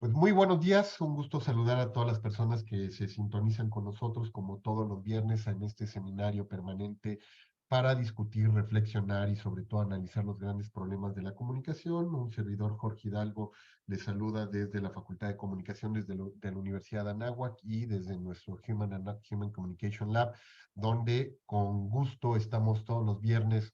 Pues muy buenos días, un gusto saludar a todas las personas que se sintonizan con nosotros como todos los viernes en este seminario permanente para discutir, reflexionar y sobre todo analizar los grandes problemas de la comunicación. Un servidor Jorge Hidalgo les saluda desde la Facultad de Comunicaciones de la Universidad de Anáhuac y desde nuestro Human Communication Lab, donde con gusto estamos todos los viernes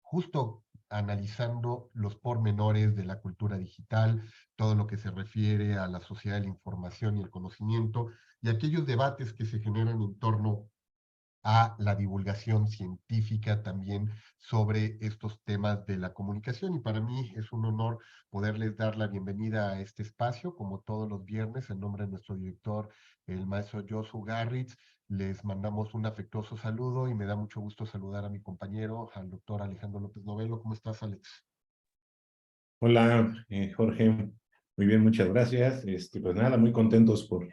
justo analizando los pormenores de la cultura digital, todo lo que se refiere a la sociedad de la información y el conocimiento, y aquellos debates que se generan en torno a la divulgación científica también sobre estos temas de la comunicación. Y para mí es un honor poderles dar la bienvenida a este espacio, como todos los viernes, en nombre de nuestro director, el maestro Josu Garritz. Les mandamos un afectuoso saludo y me da mucho gusto saludar a mi compañero, al doctor Alejandro López Novelo. ¿Cómo estás, Alex? Hola, Jorge. Muy bien, muchas gracias. Pues nada, muy contentos por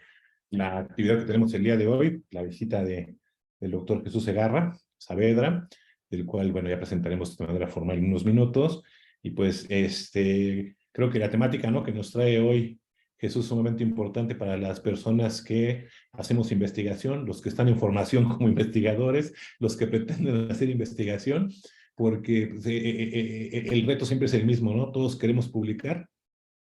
la actividad que tenemos el día de hoy, la visita del doctor Jesús Segarra Saavedra, del cual, bueno, ya presentaremos de manera formal en unos minutos. Y pues, creo que la temática, ¿no?, que nos trae hoy Jesús es sumamente importante para las personas que hacemos investigación, los que están en formación como investigadores, los que pretenden hacer investigación, porque pues, el reto siempre es el mismo, ¿no? Todos queremos publicar,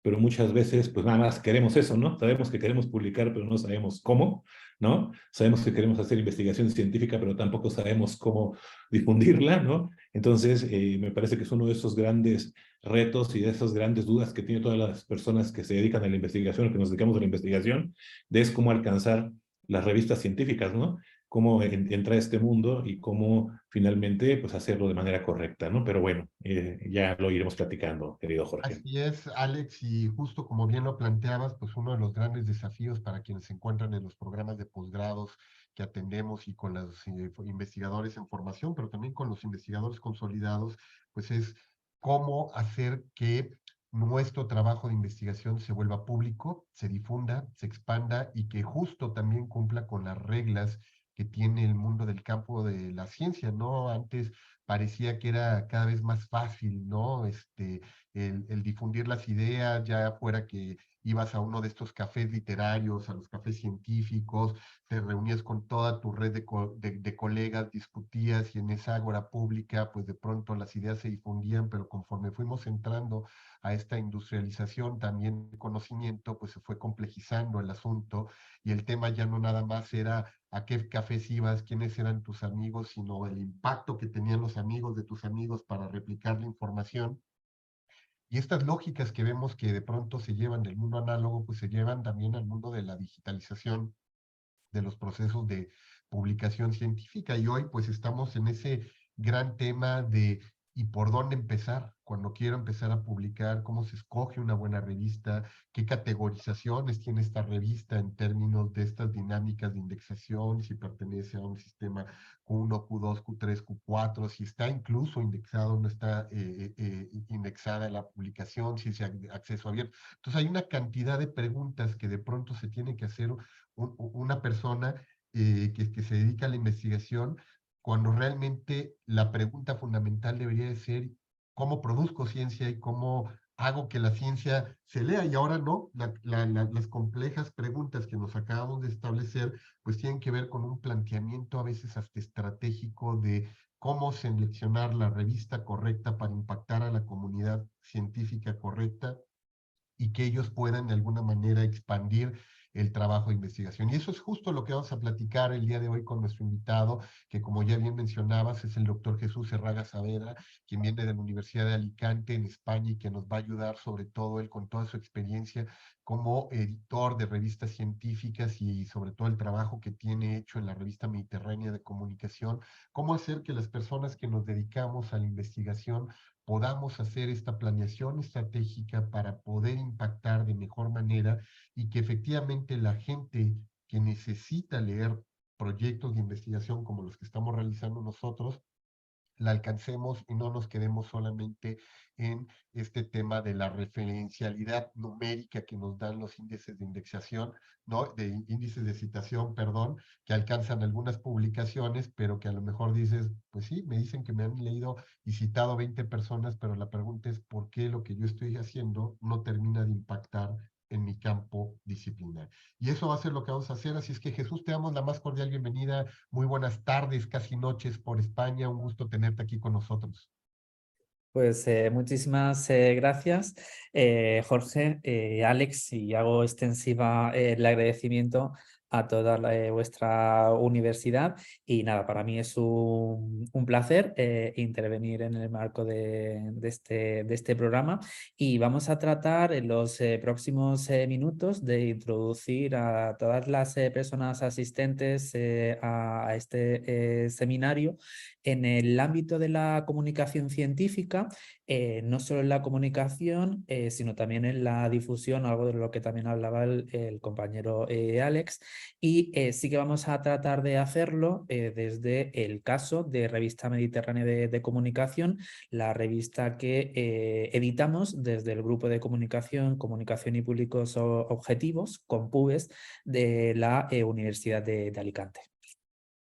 pero muchas veces pues nada más queremos eso, ¿no? Sabemos que queremos publicar, pero no sabemos cómo, ¿no? Sabemos que queremos hacer investigación científica, pero tampoco sabemos cómo difundirla, ¿no? Entonces, me parece que es uno de esos grandes retos y de esas grandes dudas que tienen todas las personas que se dedican a la investigación, que nos dedicamos a la investigación, de es cómo alcanzar las revistas científicas, ¿no? Cómo entrar a este mundo y cómo finalmente pues hacerlo de manera correcta, ¿no? Pero bueno, ya lo iremos platicando, querido Jorge. Así es, Alex, y justo como bien lo planteabas, pues uno de los grandes desafíos para quienes se encuentran en los programas de posgrados que atendemos y con los investigadores en formación, pero también con los investigadores consolidados, pues es cómo hacer que nuestro trabajo de investigación se vuelva público, se difunda, se expanda y que justo también cumpla con las reglas que tiene el mundo del campo de la ciencia, ¿no? Antes parecía que era cada vez más fácil, ¿no? El difundir las ideas, ya fuera que ibas a uno de estos cafés literarios, a los cafés científicos, te reunías con toda tu red de colegas, discutías y en esa ágora pública, pues de pronto las ideas se difundían, pero conforme fuimos entrando a esta industrialización también de conocimiento, pues se fue complejizando el asunto y el tema ya no nada más era a qué cafés ibas, quiénes eran tus amigos, sino el impacto que tenían los amigos de tus amigos para replicar la información. Y estas lógicas que vemos que de pronto se llevan del mundo análogo, pues se llevan también al mundo de la digitalización de los procesos de publicación científica. Y hoy pues estamos en ese gran tema de ¿y por dónde empezar? Cuando quiero empezar a publicar, ¿cómo se escoge una buena revista? ¿Qué categorizaciones tiene esta revista en términos de estas dinámicas de indexación? Si pertenece a un sistema Q1, Q2, Q3, Q4, si está incluso indexado, no está indexada la publicación, si es acceso abierto. Entonces hay una cantidad de preguntas que de pronto se tiene que hacer una persona que se dedica a la investigación, cuando realmente la pregunta fundamental debería de ser cómo produzco ciencia y cómo hago que la ciencia se lea. Y ahora no, las complejas preguntas que nos acabamos de establecer, pues tienen que ver con un planteamiento a veces hasta estratégico de cómo seleccionar la revista correcta para impactar a la comunidad científica correcta y que ellos puedan de alguna manera expandir el trabajo de investigación. Y eso es justo lo que vamos a platicar el día de hoy con nuestro invitado, que como ya bien mencionabas, es el doctor Jesús Herraga Saavedra, quien viene de la Universidad de Alicante en España y que nos va a ayudar sobre todo él con toda su experiencia como editor de revistas científicas y sobre todo el trabajo que tiene hecho en la revista Mediterránea de Comunicación, cómo hacer que las personas que nos dedicamos a la investigación podamos hacer esta planeación estratégica para poder impactar de mejor manera y que efectivamente la gente que necesita leer proyectos de investigación como los que estamos realizando nosotros, la alcancemos y no nos quedemos solamente en este tema de la referencialidad numérica que nos dan los índices de indexación, ¿no? De índices de citación, perdón, que alcanzan algunas publicaciones, pero que a lo mejor dices, pues sí, me dicen que me han leído y citado 20 personas, pero la pregunta es por qué lo que yo estoy haciendo no termina de impactar en mi campo disciplinar. Y eso va a ser lo que vamos a hacer. Así es que, Jesús, te damos la más cordial bienvenida. Muy buenas tardes, casi noches por España. Un gusto tenerte aquí con nosotros. Pues muchísimas gracias, Jorge, Alex, y hago extensiva el agradecimiento a toda vuestra universidad. Y nada, para mí es un placer intervenir en el marco de este programa. Y vamos a tratar en los próximos minutos de introducir a todas las personas asistentes a este seminario en el ámbito de la comunicación científica, no solo en la comunicación, sino también en la difusión, algo de lo que también hablaba el compañero Alex. Y sí que vamos a tratar de hacerlo desde el caso de Revista Mediterránea de Comunicación, la revista que editamos desde el Grupo de Comunicación y Públicos Objetivos, COMPUBES, de la Universidad de Alicante.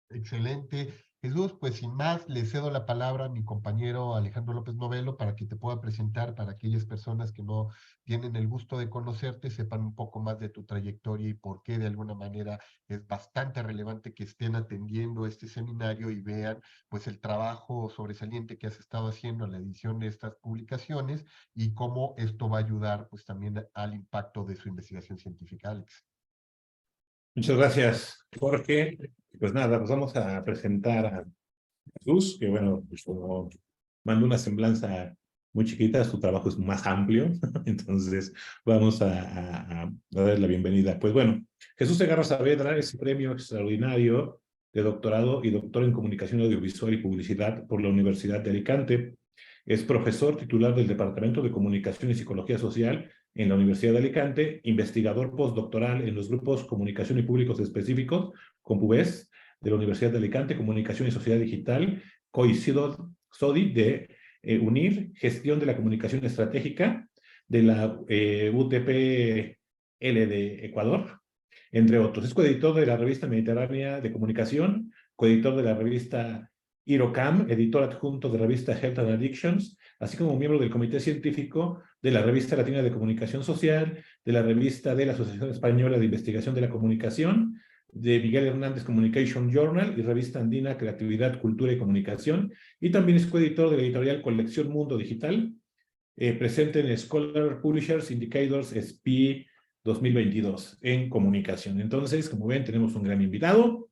Excelente. Jesús, pues sin más, le cedo la palabra a mi compañero Alejandro López Novelo para que te pueda presentar para aquellas personas que no tienen el gusto de conocerte, sepan un poco más de tu trayectoria y por qué de alguna manera es bastante relevante que estén atendiendo este seminario y vean pues el trabajo sobresaliente que has estado haciendo en la edición de estas publicaciones y cómo esto va a ayudar pues también al impacto de su investigación científica, Alex. Muchas gracias, Jorge. Pues nada, pues vamos a presentar a Jesús, que bueno, pues como mando una semblanza muy chiquita, su trabajo es más amplio, entonces vamos a darle la bienvenida. Pues bueno, Jesús Segarra Saavedra es premio extraordinario de doctorado y doctor en comunicación audiovisual y publicidad por la Universidad de Alicante. Es profesor titular del Departamento de Comunicación y Psicología Social en la Universidad de Alicante, investigador postdoctoral en los grupos Comunicación y Públicos Específicos, COMPUBES, de la Universidad de Alicante, Comunicación y Sociedad Digital, COICIDO SODI de UNIR, Gestión de la Comunicación Estratégica, de la UTPL de Ecuador, entre otros. Es coeditor de la Revista Mediterránea de Comunicación, coeditor de la revista IROCAM, editor adjunto de la revista Health and Addictions, así como miembro del Comité Científico de la Revista Latina de Comunicación Social, de la revista de la Asociación Española de Investigación de la Comunicación, de Miguel Hernández Communication Journal y Revista Andina Creatividad, Cultura y Comunicación, y también es coeditor de la editorial Colección Mundo Digital, presente en Scholar Publishers Indicators SPI 2022 en comunicación. Entonces, como ven, tenemos un gran invitado,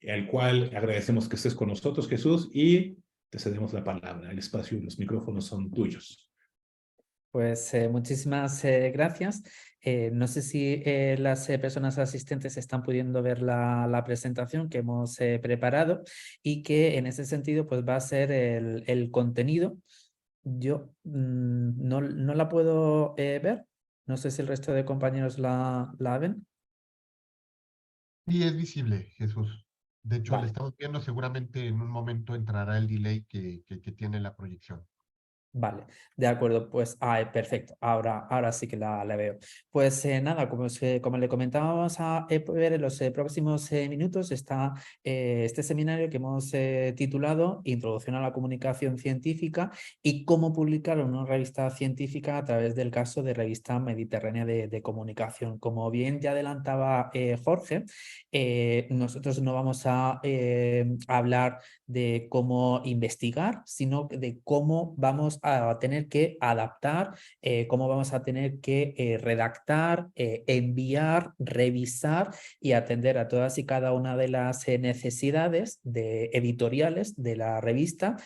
al cual agradecemos que estés con nosotros, Jesús, y te cedemos la palabra. El espacio y los micrófonos son tuyos. Pues muchísimas gracias. No sé si las personas asistentes están pudiendo ver la presentación que hemos preparado y que en ese sentido pues va a ser el contenido. Yo no la puedo ver. No sé si el resto de compañeros la ven. Sí, es visible, Jesús. De hecho, le Vale. estamos viendo, seguramente en un momento entrará el delay que tiene la proyección. Vale, de acuerdo, pues perfecto, ahora sí que la veo. Pues nada, como le comentábamos a ver en los próximos minutos está este seminario que hemos titulado Introducción a la Comunicación Científica y cómo publicar una revista científica a través del caso de Revista Mediterránea de Comunicación. Como bien ya adelantaba Jorge, nosotros no vamos a hablar de cómo investigar, sino de cómo vamos a tener que adaptar, cómo vamos a tener que redactar, enviar, revisar y atender a todas y cada una de las necesidades editoriales de la revista,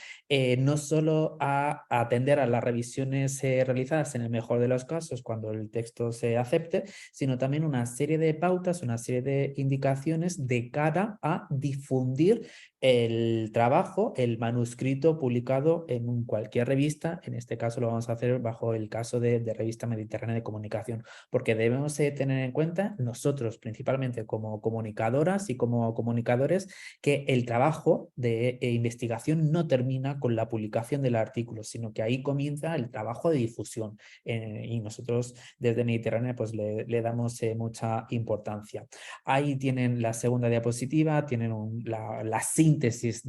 no solo a atender a las revisiones realizadas en el mejor de los casos cuando el texto se acepte, sino también una serie de pautas, una serie de indicaciones de cara a difundir el trabajo, el manuscrito publicado en cualquier revista. En este caso lo vamos a hacer bajo el caso de Revista Mediterránea de Comunicación, porque debemos tener en cuenta nosotros principalmente como comunicadoras y como comunicadores que el trabajo de investigación no termina con la publicación del artículo, sino que ahí comienza el trabajo de difusión y nosotros desde Mediterránea pues le damos mucha importancia. Ahí tienen la segunda diapositiva, tienen la síntesis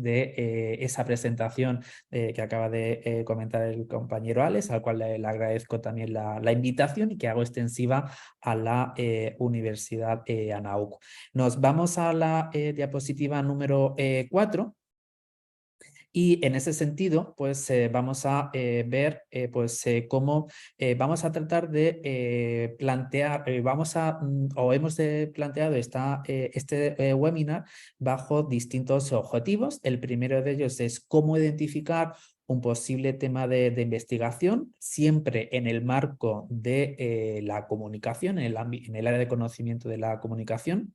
de esa presentación que acaba de comentar el compañero Alex, al cual le agradezco también la invitación y que hago extensiva a la Universidad ANAUC. Nos vamos a la diapositiva número 4. Y en ese sentido, pues vamos a ver cómo vamos a tratar de plantear, o hemos planteado este webinar bajo distintos objetivos. El primero de ellos es cómo identificar un posible tema de investigación, siempre en el marco de la comunicación, en el área de conocimiento de la comunicación.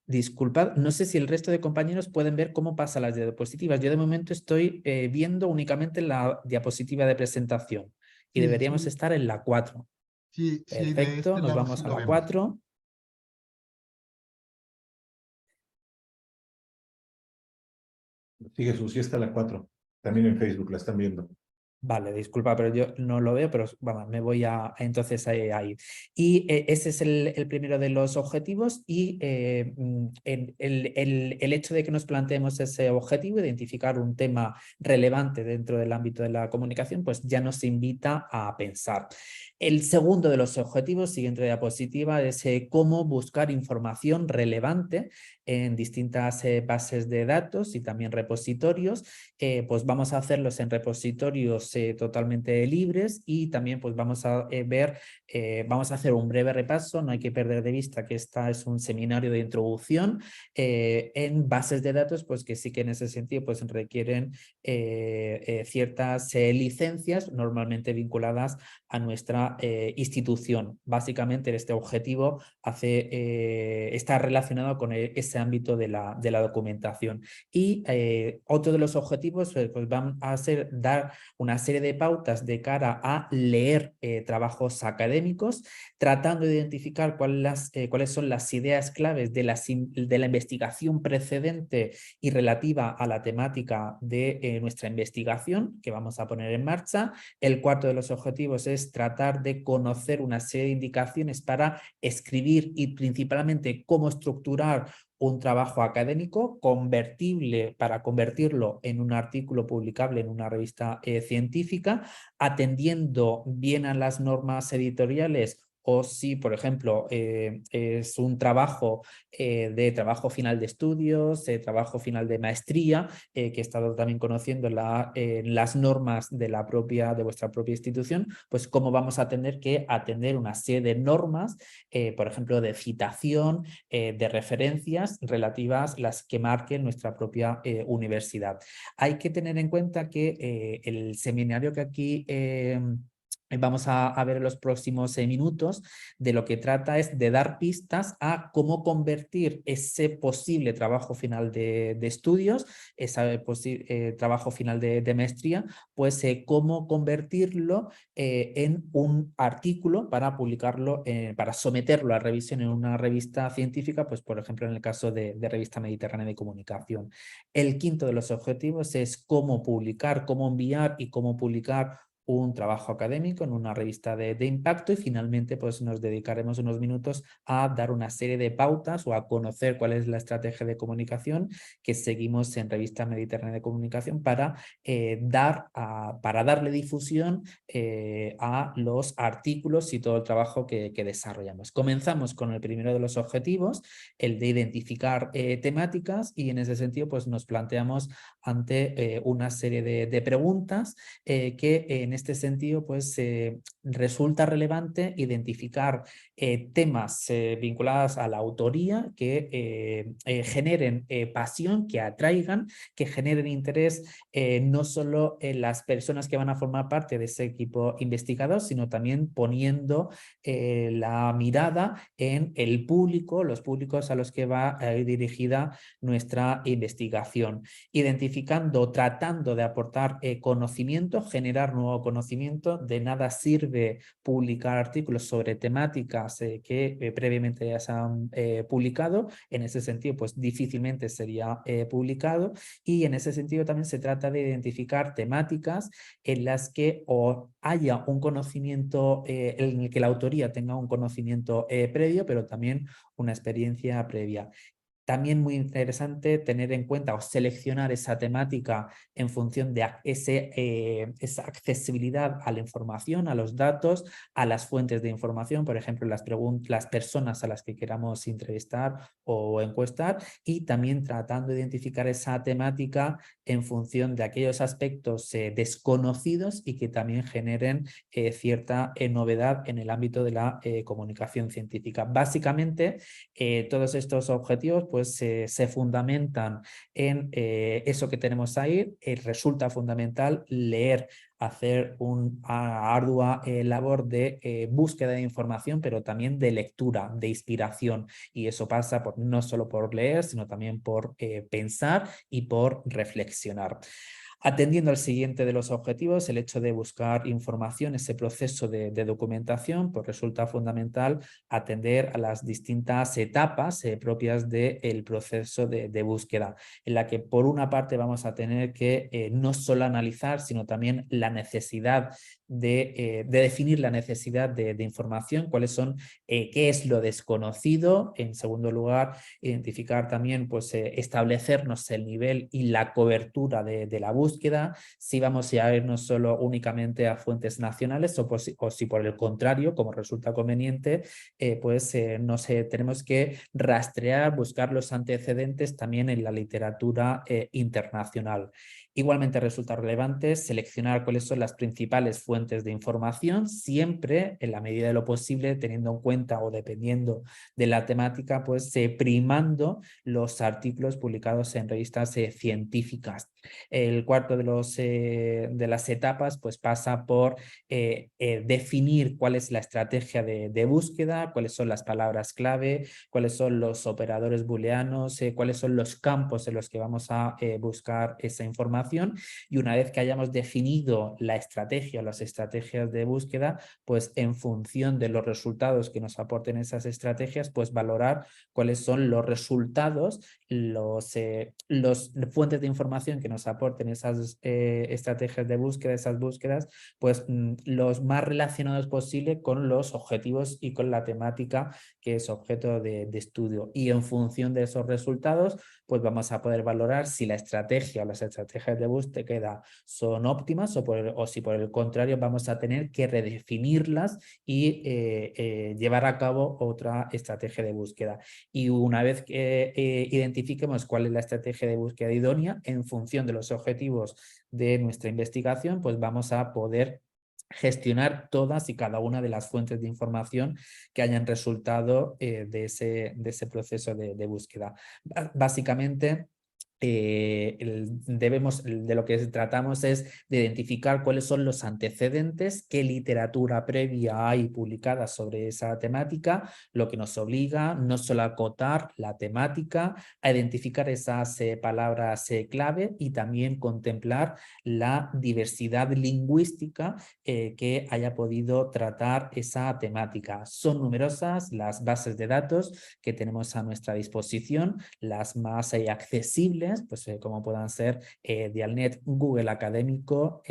Disculpad, no sé si el resto de compañeros pueden ver cómo pasan las diapositivas. Yo de momento estoy viendo únicamente la diapositiva de presentación y Sí, deberíamos sí, estar en la 4. sí, sí, de Perfecto, este nos lado sí vamos a lo la vemos. 4. Sí, Jesús, sí está la 4. También en Facebook la están viendo. Vale, disculpa, pero yo no lo veo, pero vamos, me voy entonces a ir. Y ese es el primero de los objetivos y el hecho de que nos planteemos ese objetivo, identificar un tema relevante dentro del ámbito de la comunicación, pues ya nos invita a pensar. El segundo de los objetivos, siguiente diapositiva, es cómo buscar información relevante en distintas bases de datos y también repositorios. Pues vamos a hacerlos en repositorios totalmente libres y también pues vamos a vamos a hacer un breve repaso, no hay que perder de vista que esta es un seminario de introducción en bases de datos, pues que sí que en ese sentido pues requieren ciertas licencias normalmente vinculadas a nuestra institución. Básicamente este objetivo está relacionado con ese ámbito de la documentación. Y otro de los objetivos pues van a ser dar una serie de pautas de cara a leer trabajos académicos, tratando de identificar cuáles son las ideas claves de la investigación precedente y relativa a la temática de nuestra investigación que vamos a poner en marcha. El cuarto de los objetivos es tratar de conocer una serie de indicaciones para escribir y principalmente cómo estructurar un trabajo académico convertible para convertirlo en un artículo publicable en una revista científica, atendiendo bien a las normas editoriales o si, por ejemplo, es un trabajo de trabajo final de estudios, trabajo final de maestría, que he estado también conociendo las normas de vuestra propia institución, pues cómo vamos a tener que atender una serie de normas, por ejemplo, de citación, de referencias relativas las que marquen nuestra propia universidad. Hay que tener en cuenta que el seminario que aquí vamos a ver en los próximos minutos, de lo que trata es de dar pistas a cómo convertir ese posible trabajo final de estudios, ese trabajo final de maestría, pues cómo convertirlo en un artículo para publicarlo, para someterlo a revisión en una revista científica, pues por ejemplo en el caso de Revista Mediterránea de Comunicación. El quinto de los objetivos es cómo publicar, cómo enviar y cómo publicar un trabajo académico en una revista de impacto y finalmente pues nos dedicaremos unos minutos a dar una serie de pautas o a conocer cuál es la estrategia de comunicación que seguimos en Revista Mediterránea de Comunicación para darle difusión a los artículos y todo el trabajo que desarrollamos. Comenzamos con el primero de los objetivos, el de identificar temáticas, y en ese sentido pues nos planteamos ante una serie de preguntas que en este sentido pues resulta relevante identificar temas vinculados a la autoría que generen pasión, que atraigan, que generen interés no solo en las personas que van a formar parte de ese equipo investigador, sino también poniendo la mirada en el público, los públicos a los que va a ir dirigida nuestra investigación, identificando, tratando de aportar conocimiento, generar nuevo conocimiento. De nada sirve publicar artículos sobre temáticas que previamente ya se han publicado. En ese sentido, pues difícilmente sería publicado, y en ese sentido también se trata de identificar temáticas en las que o haya un conocimiento, en el que la autoría tenga un conocimiento previo, pero también una experiencia previa. También muy interesante tener en cuenta o seleccionar esa temática en función de esa accesibilidad a la información, a los datos, a las fuentes de información, por ejemplo, las personas a las que queramos entrevistar o encuestar, y también tratando de identificar esa temática en función de aquellos aspectos desconocidos y que también generen cierta novedad en el ámbito de la comunicación científica. Básicamente, todos estos objetivos pues se fundamentan en eso que tenemos ahí. Resulta fundamental leer, hacer una ardua labor de búsqueda de información, pero también de lectura, de inspiración, y eso pasa no solo por leer, sino también por pensar y por reflexionar. Atendiendo al siguiente de los objetivos, el hecho de buscar información, ese proceso de documentación, pues resulta fundamental atender a las distintas etapas propias del proceso de búsqueda, en la que por una parte vamos a tener que no solo analizar, sino también la necesidad de definir la necesidad de información, qué es lo desconocido. En segundo lugar, identificar también, pues establecernos el nivel y la cobertura de la búsqueda, si vamos a irnos solo únicamente a fuentes nacionales o si por el contrario, como resulta conveniente, tenemos que rastrear, buscar los antecedentes también en la literatura internacional. Igualmente resulta relevante seleccionar cuáles son las principales fuentes de información, siempre en la medida de lo posible teniendo en cuenta o dependiendo de la temática, pues primando los artículos publicados en revistas científicas. El cuarto de las etapas pues pasa por definir cuál es la estrategia de búsqueda, cuáles son las palabras clave, cuáles son los operadores booleanos, cuáles son los campos en los que vamos a buscar esa información, y una vez que hayamos definido la estrategia o las estrategias de búsqueda, pues en función de los resultados que nos aporten esas estrategias, pues valorar cuáles son los resultados, los fuentes de información que nos aporten esas estrategias de búsqueda, esas búsquedas, pues los más relacionados posible con los objetivos y con la temática que es objeto de estudio. Y en función de esos resultados, pues vamos a poder valorar si la estrategia o las estrategias de búsqueda son óptimas o si por el contrario vamos a tener que redefinirlas y llevar a cabo otra estrategia de búsqueda. Y una vez que identifiquemos cuál es la estrategia de búsqueda idónea, en función de los objetivos de nuestra investigación, pues vamos a poder gestionar todas y cada una de las fuentes de información que hayan resultado de ese proceso de búsqueda. Básicamente, de lo que tratamos es de identificar cuáles son los antecedentes, qué literatura previa hay publicada sobre esa temática, lo que nos obliga no solo a acotar la temática, a identificar esas palabras clave, y también contemplar la diversidad lingüística que haya podido tratar esa temática. Son numerosas las bases de datos que tenemos a nuestra disposición, las más accesibles, pues como puedan ser Dialnet, Google Académico.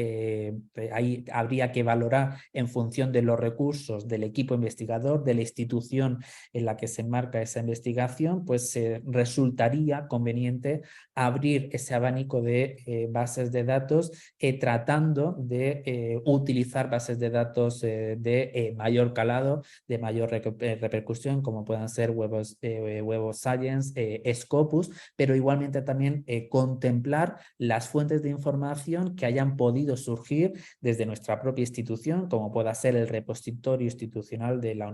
Ahí habría que valorar en función de los recursos del equipo investigador, de la institución en la que se enmarca esa investigación, pues resultaría conveniente abrir ese abanico de bases de datos, tratando de utilizar bases de datos de mayor calado, de mayor repercusión, como puedan ser Web of Science, Scopus, pero igualmente también contemplar las fuentes de información que hayan podido surgir desde nuestra propia institución, como pueda ser el repositorio institucional de la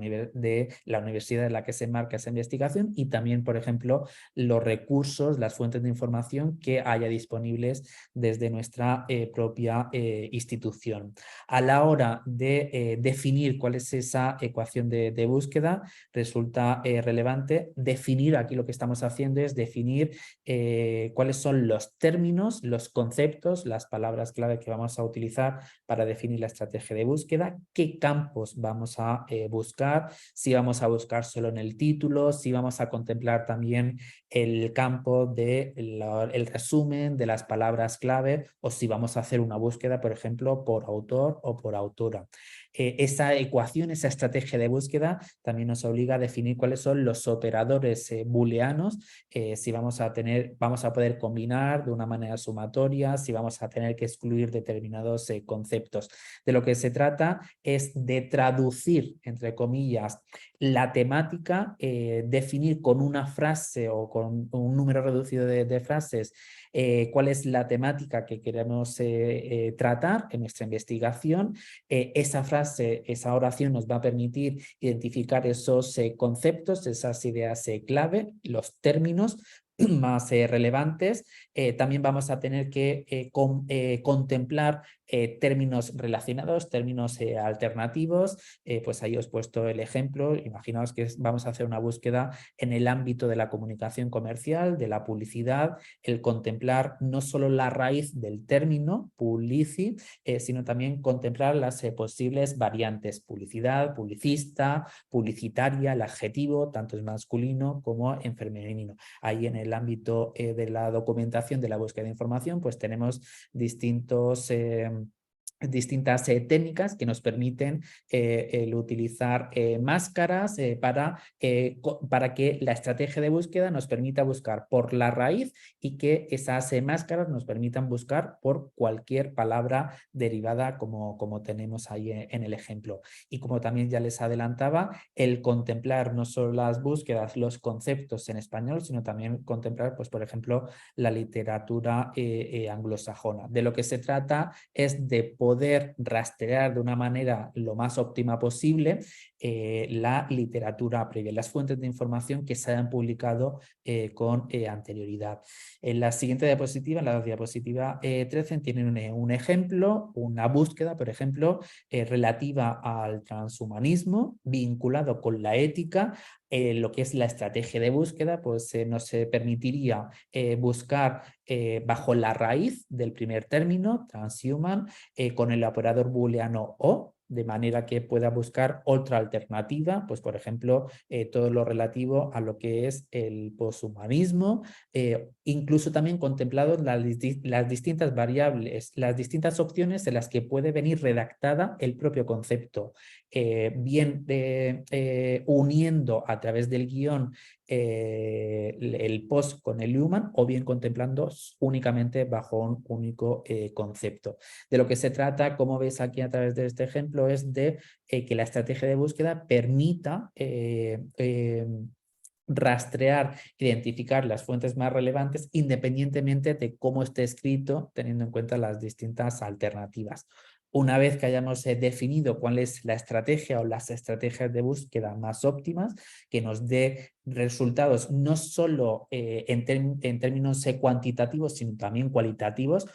universidad en la que se enmarca esa investigación, y también, por ejemplo, los recursos, las fuentes de información que haya disponibles desde nuestra propia institución. A la hora de definir cuál es esa ecuación de búsqueda, resulta relevante definir, aquí lo que estamos haciendo es definir cuáles son los términos, los conceptos, las palabras clave que vamos a utilizar para definir la estrategia de búsqueda, qué campos vamos a buscar, si vamos a buscar solo en el título, si vamos a contemplar también el campo del resumen de las palabras clave, o si vamos a hacer una búsqueda, por ejemplo, por autor o por autora. esa ecuación, esa estrategia de búsqueda también nos obliga a definir cuáles son los operadores booleanos, si vamos a poder combinar de una manera sumatoria, si vamos a tener que excluir determinados conceptos. De lo que se trata es de traducir, entre comillas, la temática, definir con una frase o con un número reducido de frases cuál es la temática que queremos tratar en nuestra investigación. Esa frase, esa oración nos va a permitir identificar esos conceptos, esas ideas clave, los términos más relevantes. También vamos a tener que contemplar términos relacionados, términos alternativos. Pues ahí os he puesto el ejemplo. Imaginaos que vamos a hacer una búsqueda en el ámbito de la comunicación comercial, de la publicidad, el contemplar no solo la raíz del término publici, sino también contemplar las posibles variantes: publicidad, publicista, publicitaria, el adjetivo, tanto en masculino como en femenino. Ahí en el ámbito de la documentación de la búsqueda de información, pues tenemos distintas técnicas que nos permiten el utilizar máscaras para que la estrategia de búsqueda nos permita buscar por la raíz y que esas máscaras nos permitan buscar por cualquier palabra derivada como tenemos ahí en el ejemplo. Y como también ya les adelantaba, el contemplar no solo las búsquedas, los conceptos en español, sino también contemplar, pues, por ejemplo, la literatura anglosajona. De lo que se trata es de poder rastrear de una manera lo más óptima posible la literatura previa, las fuentes de información que se hayan publicado con anterioridad. En la siguiente diapositiva, en la diapositiva 13, tienen un ejemplo, una búsqueda, por ejemplo, relativa al transhumanismo vinculado con la ética. Lo que es la estrategia de búsqueda, pues nos permitiría buscar bajo la raíz del primer término, transhuman, con el operador booleano o, de manera que pueda buscar otra alternativa, pues por ejemplo, todo lo relativo a lo que es el poshumanismo, incluso también contemplados las distintas variables, las distintas opciones en las que puede venir redactada el propio concepto, bien uniendo a través del guión el post con el human, o bien contemplando únicamente bajo un único concepto. De lo que se trata, como veis aquí a través de este ejemplo, es de que la estrategia de búsqueda permita rastrear, identificar las fuentes más relevantes independientemente de cómo esté escrito, teniendo en cuenta las distintas alternativas. Una vez que hayamos definido cuál es la estrategia o las estrategias de búsqueda más óptimas, que nos dé resultados no solo en términos cuantitativos, sino también cualitativos,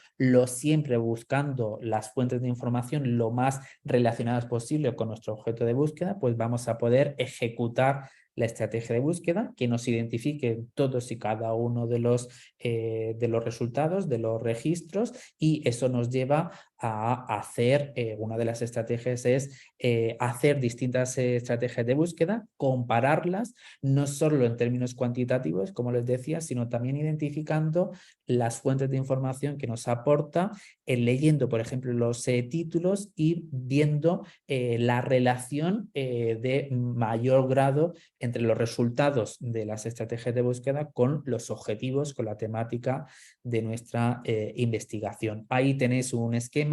siempre buscando las fuentes de información lo más relacionadas posible con nuestro objeto de búsqueda, pues vamos a poder ejecutar la estrategia de búsqueda que nos identifique todos y cada uno de los resultados, de los registros, y eso nos lleva a hacer, una de las estrategias es hacer distintas estrategias de búsqueda, compararlas, no solo en términos cuantitativos, como les decía, sino también identificando las fuentes de información que nos aporta, leyendo, por ejemplo, los títulos y viendo la relación de mayor grado entre los resultados de las estrategias de búsqueda con los objetivos, con la temática de nuestra investigación. Ahí tenéis un esquema,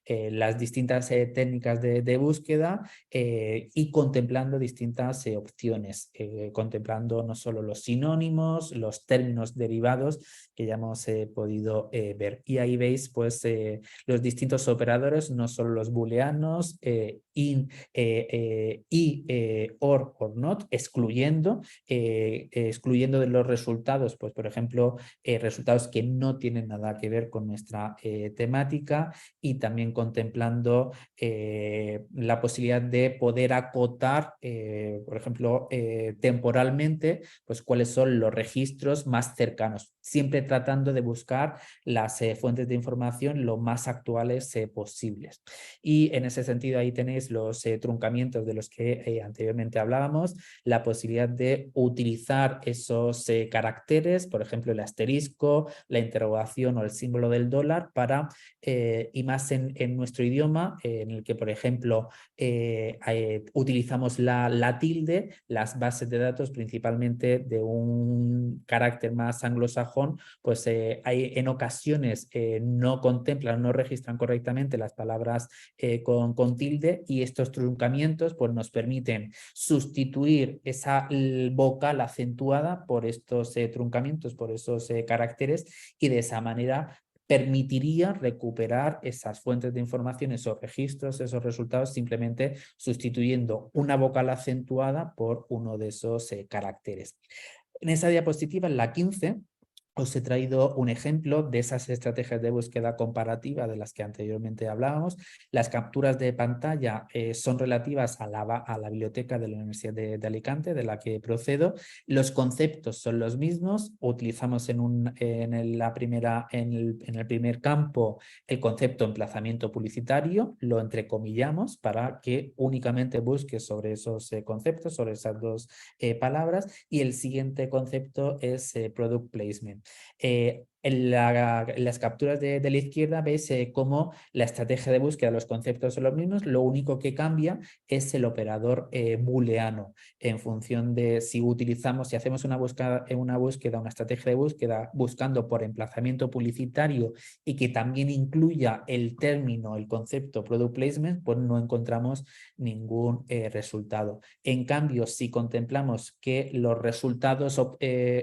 las distintas técnicas de búsqueda y contemplando distintas opciones, contemplando no solo los sinónimos, los términos derivados que ya hemos podido ver. Y ahí veis pues los distintos operadores, no solo los booleanos, in, or not, excluyendo de los resultados, pues por ejemplo, resultados que no tienen nada que ver con nuestra temática, y también contemplando la posibilidad de poder acotar, por ejemplo, temporalmente, pues cuáles son los registros más cercanos, siempre tratando de buscar las fuentes de información lo más actuales posibles. Y en ese sentido ahí tenéis los truncamientos de los que anteriormente hablábamos, la posibilidad de utilizar esos caracteres, por ejemplo el asterisco, la interrogación o el símbolo del dólar, para más en nuestro idioma, en el que, por ejemplo, utilizamos la tilde, las bases de datos principalmente de un carácter más anglosajón, pues hay en ocasiones no contemplan, no registran correctamente las palabras con tilde, y estos truncamientos pues nos permiten sustituir esa vocal acentuada por estos truncamientos, por esos caracteres, y de esa manera permitiría recuperar esas fuentes de información, esos registros, esos resultados, simplemente sustituyendo una vocal acentuada por uno de esos caracteres. En esa diapositiva, en la 15, os he traído un ejemplo de esas estrategias de búsqueda comparativa de las que anteriormente hablábamos. Las capturas de pantalla son relativas a la biblioteca de la Universidad de Alicante, de la que procedo. Los conceptos son los mismos. Utilizamos en el primer campo el concepto emplazamiento publicitario, lo entrecomillamos para que únicamente busque sobre esos conceptos, sobre esas dos palabras, y el siguiente concepto es product placement. En las capturas de la izquierda veis cómo la estrategia de búsqueda, los conceptos son los mismos, lo único que cambia es el operador booleano, en función de si hacemos una búsqueda, una estrategia de búsqueda buscando por emplazamiento publicitario y que también incluya el término, el concepto product placement, pues no encontramos ningún resultado. En cambio, si contemplamos que los resultados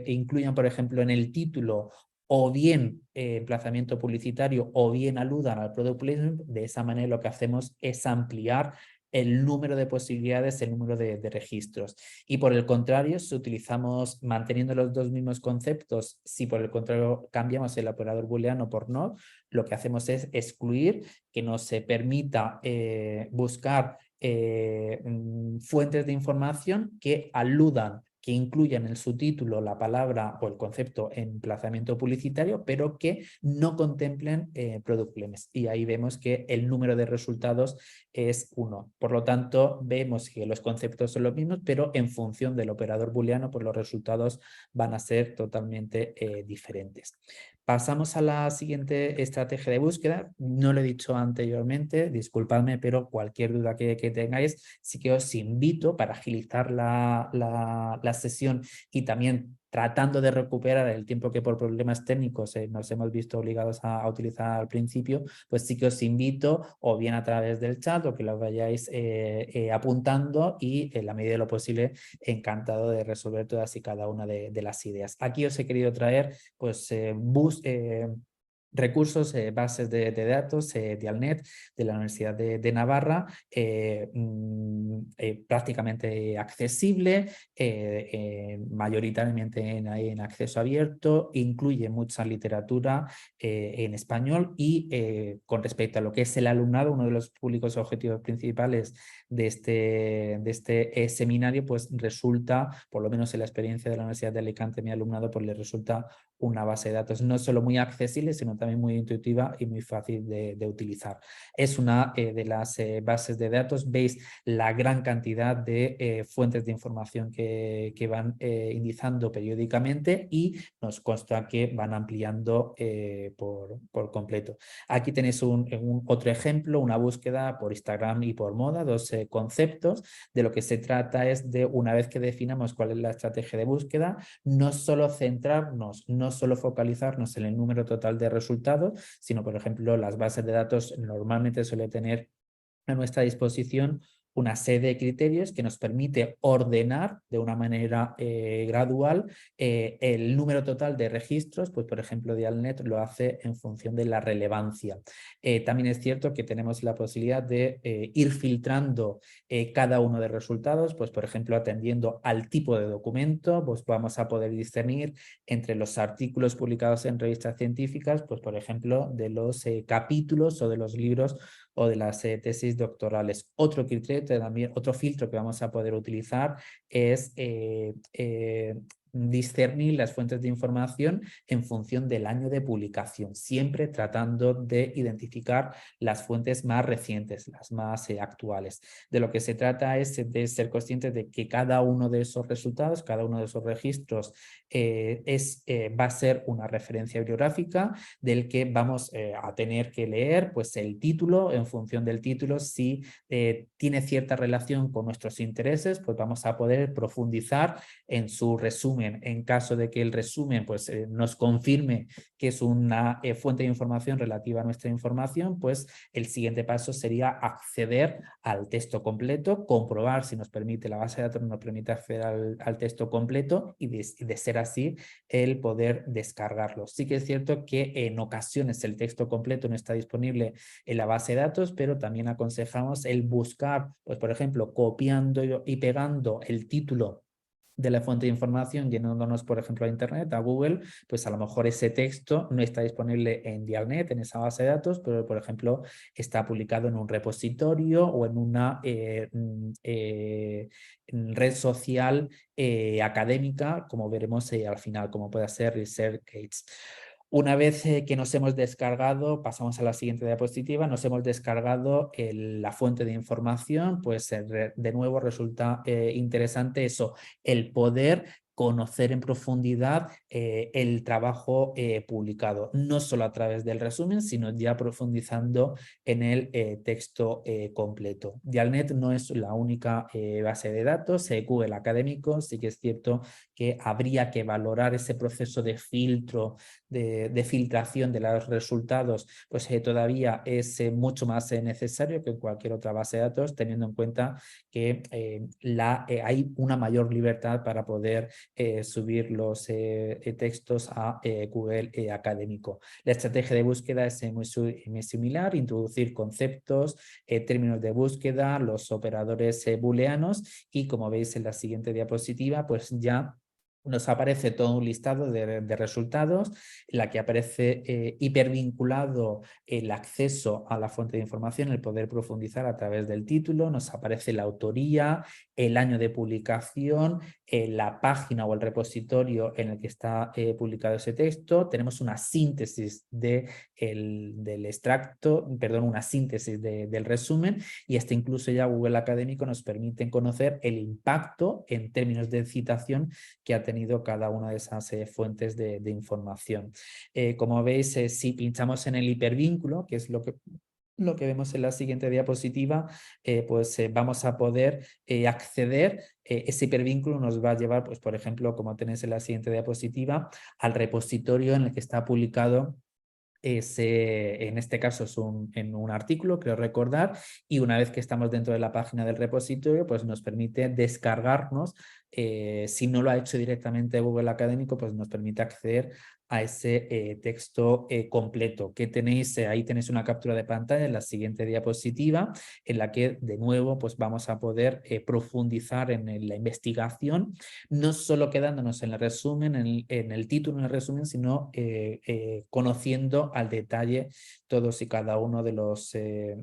incluyan, por ejemplo, en el título o bien emplazamiento publicitario o bien aludan al product placement, de esa manera lo que hacemos es ampliar el número de posibilidades, el número de registros. Y por el contrario, si utilizamos, manteniendo los dos mismos conceptos, si por el contrario cambiamos el operador booleano por not, lo que hacemos es excluir, que nos se permita buscar fuentes de información que aludan, que incluyan en su título la palabra o el concepto emplazamiento publicitario, pero que no contemplen product placement. Y ahí vemos que el número de resultados es 1. Por lo tanto, vemos que los conceptos son los mismos, pero en función del operador booleano, pues los resultados van a ser totalmente diferentes. Pasamos a la siguiente estrategia de búsqueda. No lo he dicho anteriormente, disculpadme, pero cualquier duda que tengáis, sí que os invito, para agilizar la sesión y también tratando de recuperar el tiempo que por problemas técnicos nos hemos visto obligados a utilizar al principio, pues sí que os invito, o bien a través del chat, o que lo vayáis apuntando, y en la medida de lo posible encantado de resolver todas y cada una de las ideas. Aquí os he querido traer pues recursos, bases de datos de Alnet, de la Universidad de Navarra, prácticamente accesible, mayoritariamente en acceso abierto, incluye mucha literatura en español, y con respecto a lo que es el alumnado, uno de los públicos objetivos principales de este seminario, pues resulta, por lo menos en la experiencia de la Universidad de Alicante, mi alumnado, pues le resulta una base de datos no solo muy accesible, sino también muy intuitiva y muy fácil de utilizar. Es una de las bases de datos. Veis la gran cantidad de fuentes de información que van indizando periódicamente, y nos consta que van ampliando por completo. Aquí tenéis otro ejemplo, una búsqueda por Instagram y por moda, dos conceptos. De lo que se trata es de, una vez que definamos cuál es la estrategia de búsqueda, no solo centrarnos, no solo focalizarnos en el número total de resultados, sino, por ejemplo, las bases de datos normalmente suelen tener a nuestra disposición una serie de criterios que nos permite ordenar de una manera gradual el número total de registros. Pues, por ejemplo, Dialnet lo hace en función de la relevancia. También es cierto que tenemos la posibilidad de ir filtrando cada uno de los resultados, pues, por ejemplo, atendiendo al tipo de documento, pues vamos a poder discernir entre los artículos publicados en revistas científicas, pues, por ejemplo, de los capítulos o de los libros o de las tesis doctorales. Otro criterio, también, otro filtro que vamos a poder utilizar es discernir las fuentes de información en función del año de publicación, siempre tratando de identificar las fuentes más recientes, las más actuales. De lo que se trata es de ser conscientes de que cada uno de esos resultados, cada uno de esos registros va a ser una referencia bibliográfica del que vamos a tener que leer pues, el título. En función del título, si tiene cierta relación con nuestros intereses, pues vamos a poder profundizar en su resumen. En caso de que el resumen pues, nos confirme que es una fuente de información relativa a nuestra información, pues el siguiente paso sería acceder al texto completo, comprobar si nos permite la base de datos, nos permite acceder al texto completo y de ser así, el poder descargarlo. Sí que es cierto que en ocasiones el texto completo no está disponible en la base de datos, pero también aconsejamos el buscar, pues por ejemplo, copiando y pegando el título de la fuente de información, llenándonos, por ejemplo, a Internet, a Google, pues a lo mejor ese texto no está disponible en Dialnet, en esa base de datos, pero, por ejemplo, está publicado en un repositorio o en una red social académica, como veremos al final, como puede ser ResearchGate. Una vez que nos hemos descargado, pasamos a la siguiente diapositiva, nos hemos descargado la fuente de información, pues de nuevo resulta interesante eso, el poder conocer en profundidad el trabajo publicado, no solo a través del resumen, sino ya profundizando en el texto completo. Dialnet no es la única base de datos, Google Académico, sí que es cierto que habría que valorar ese proceso de filtro, de filtración de los resultados, pues todavía es mucho más necesario que en cualquier otra base de datos, teniendo en cuenta que hay una mayor libertad para poder subir los textos a Google Académico. La estrategia de búsqueda es muy similar, introducir conceptos, términos de búsqueda, los operadores booleanos y, como veis en la siguiente diapositiva, pues ya nos aparece todo un listado de resultados en la que aparece hipervinculado el acceso a la fuente de información, el poder profundizar a través del título, nos aparece la autoría, el año de publicación, la página o el repositorio en el que está publicado ese texto, tenemos una síntesis del extracto, perdón, una síntesis del resumen, y hasta incluso ya Google Académico nos permite conocer el impacto en términos de citación que ha tenido cada una de esas fuentes de información. Como veis, si pinchamos en el hipervínculo, que es lo que vemos en la siguiente diapositiva, pues vamos a poder acceder, ese hipervínculo nos va a llevar, pues por ejemplo, como tenéis en la siguiente diapositiva, al repositorio en el que está publicado en este caso es en un artículo, creo recordar, y una vez que estamos dentro de la página del repositorio, pues nos permite descargarnos, si no lo ha hecho directamente Google Académico, pues nos permite acceder a ese texto completo que tenéis, ahí tenéis una captura de pantalla en la siguiente diapositiva, en la que de nuevo pues vamos a poder profundizar en la investigación, no solo quedándonos en el resumen, en el título, en el resumen, sino conociendo al detalle todos y cada uno de los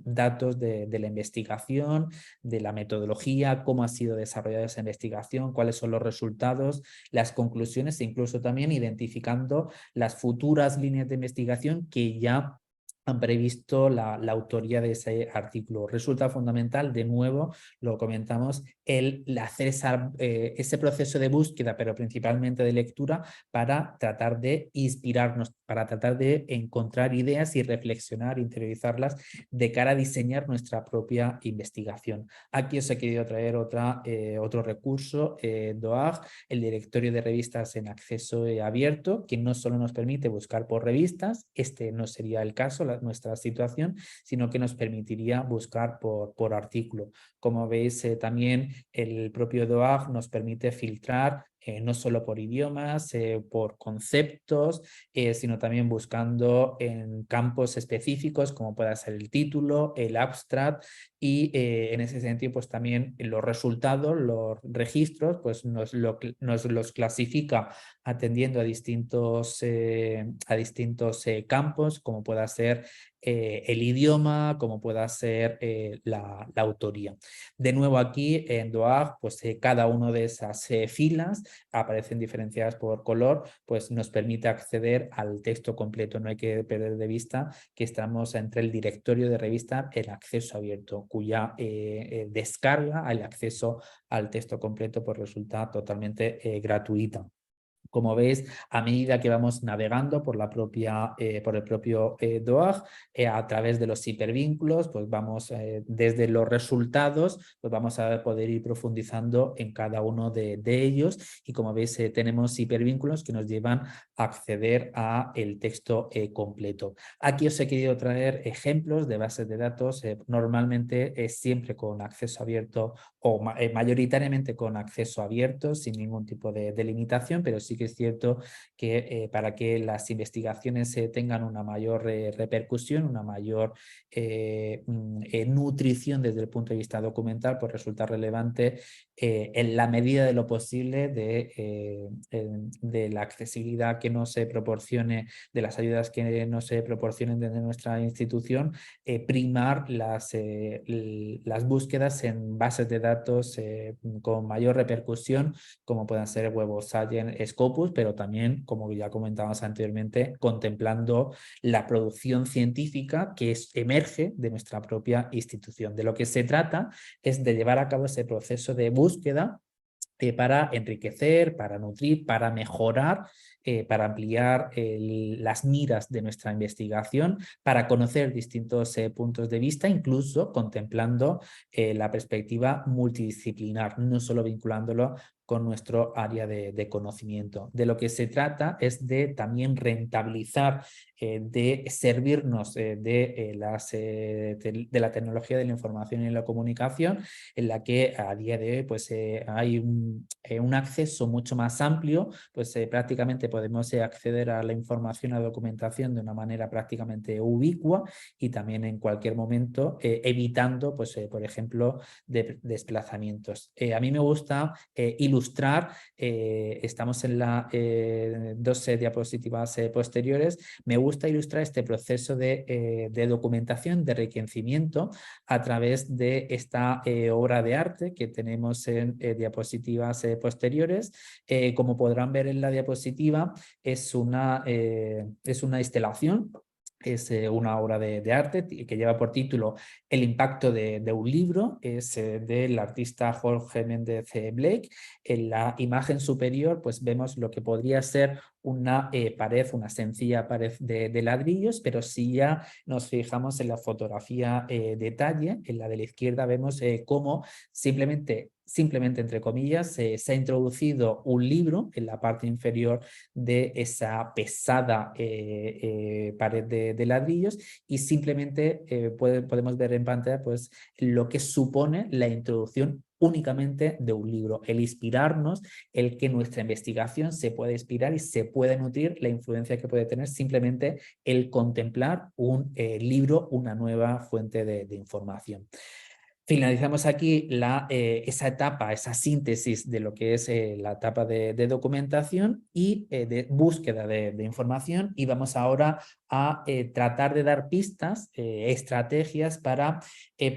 datos de la investigación, de la metodología, cómo ha sido desarrollada esa investigación, cuáles son los resultados, las conclusiones e incluso también identificando las futuras líneas de investigación que ya han previsto la autoría de ese artículo. Resulta fundamental, de nuevo, lo comentamos, el hacer ese proceso de búsqueda, pero principalmente de lectura, para tratar de inspirarnos, para tratar de encontrar ideas y reflexionar, interiorizarlas de cara a diseñar nuestra propia investigación. Aquí os he querido traer otro recurso, DOAG, el directorio de revistas en acceso abierto, que no solo nos permite buscar por revistas, este no sería el caso, nuestra situación, sino que nos permitiría buscar por artículo. Como veis, también el propio DOAG nos permite filtrar no solo por idiomas, por conceptos, sino también buscando en campos específicos como pueda ser el título, el abstract, y en ese sentido pues también los resultados, los registros, pues nos los clasifica atendiendo a distintos campos, como pueda ser el idioma, como pueda ser la autoría. De nuevo aquí en DOAG, pues cada una de esas filas aparecen diferenciadas por color, pues nos permite acceder al texto completo. No hay que perder de vista que estamos entre el directorio de revista, el acceso abierto, cuya descarga, el acceso al texto completo, pues resulta totalmente gratuita. Como veis, a medida que vamos navegando por el propio DOAG, a través de los hipervínculos, pues vamos desde los resultados, pues vamos a poder ir profundizando en cada uno de ellos. Y como veis, tenemos hipervínculos que nos llevan a acceder a el texto completo. Aquí os he querido traer ejemplos de bases de datos, normalmente siempre con acceso abierto o mayoritariamente con acceso abierto, sin ningún tipo de limitación, pero sí que es cierto que para que las investigaciones tengan una mayor repercusión, una mayor nutrición desde el punto de vista documental, pues resulta relevante en la medida de lo posible de la accesibilidad que nos proporcione, de las ayudas que nos proporcionen desde nuestra institución, primar las búsquedas en bases de datos con mayor repercusión, como puedan ser Web of Science, Scopus, pero también, como ya comentábamos anteriormente, contemplando la producción científica que emerge de nuestra propia institución. De lo que se trata es de llevar a cabo ese proceso de búsqueda para enriquecer, para nutrir, para mejorar, para ampliar las miras de nuestra investigación, para conocer distintos puntos de vista, incluso contemplando la perspectiva multidisciplinar, no solo vinculándolo con nuestro área de conocimiento. De lo que se trata es de también rentabilizar, de servirnos de la tecnología de la información y la comunicación, en la que a día de hoy pues, hay un acceso mucho más amplio, pues prácticamente podemos acceder a la información, a la documentación de una manera prácticamente ubicua y también en cualquier momento, evitando, pues, por ejemplo, desplazamientos. A mí me gusta ilustrar, estamos en las dos diapositivas posteriores, me gusta ilustrar este proceso de documentación, de enriquecimiento a través de esta obra de arte que tenemos en diapositivas posteriores. Como podrán ver en la diapositiva, es una instalación. Es una obra de arte que lleva por título El impacto de un libro, es del artista Jorge Méndez Blake. En la imagen superior pues vemos lo que podría ser una pared, una sencilla pared de ladrillos, pero si ya nos fijamos en la fotografía detalle, en la de la izquierda vemos cómo simplemente entre comillas, se ha introducido un libro en la parte inferior de esa pesada pared de ladrillos y simplemente podemos ver en pantalla pues, lo que supone la introducción únicamente de un libro, el inspirarnos, el que nuestra investigación se puede inspirar y se puede nutrir, la influencia que puede tener simplemente el contemplar un libro, una nueva fuente de información. Finalizamos aquí esa etapa, esa síntesis de lo que es la etapa de documentación y de búsqueda de información, y vamos ahora a tratar de dar pistas, estrategias para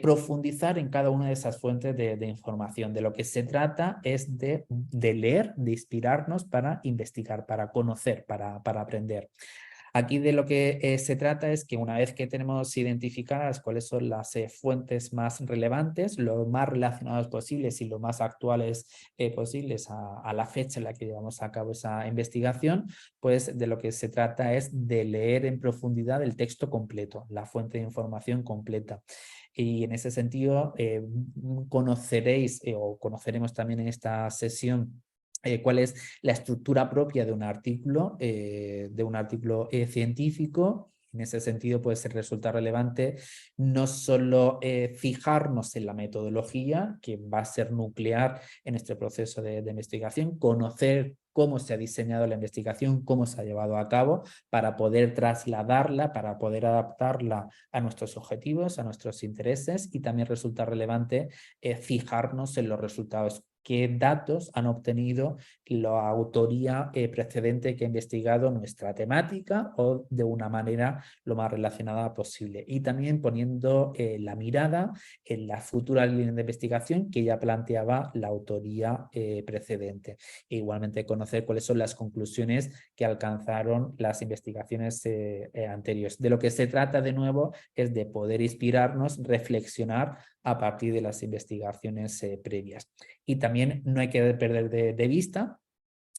profundizar en cada una de esas fuentes de información. De lo que se trata es de leer, de inspirarnos para investigar, para conocer, para aprender. Aquí de lo que se trata es que una vez que tenemos identificadas cuáles son las fuentes más relevantes, lo más relacionados posibles y lo más actuales posibles a la fecha en la que llevamos a cabo esa investigación, pues de lo que se trata es de leer en profundidad el texto completo, la fuente de información completa. Y en ese sentido conoceréis o conoceremos también en esta sesión cuál es la estructura propia de un artículo científico. En ese sentido puede resultar relevante no solo fijarnos en la metodología, que va a ser nuclear en este proceso de investigación, conocer cómo se ha diseñado la investigación, cómo se ha llevado a cabo, para poder trasladarla, para poder adaptarla a nuestros objetivos, a nuestros intereses, y también resulta relevante fijarnos en los resultados qué datos han obtenido la autoría precedente que ha investigado nuestra temática o de una manera lo más relacionada posible. Y también poniendo la mirada en la futura línea de investigación que ya planteaba la autoría precedente. E igualmente conocer cuáles son las conclusiones que alcanzaron las investigaciones anteriores. De lo que se trata de nuevo es de poder inspirarnos, reflexionar a partir de las investigaciones previas. Y también no hay que perder de vista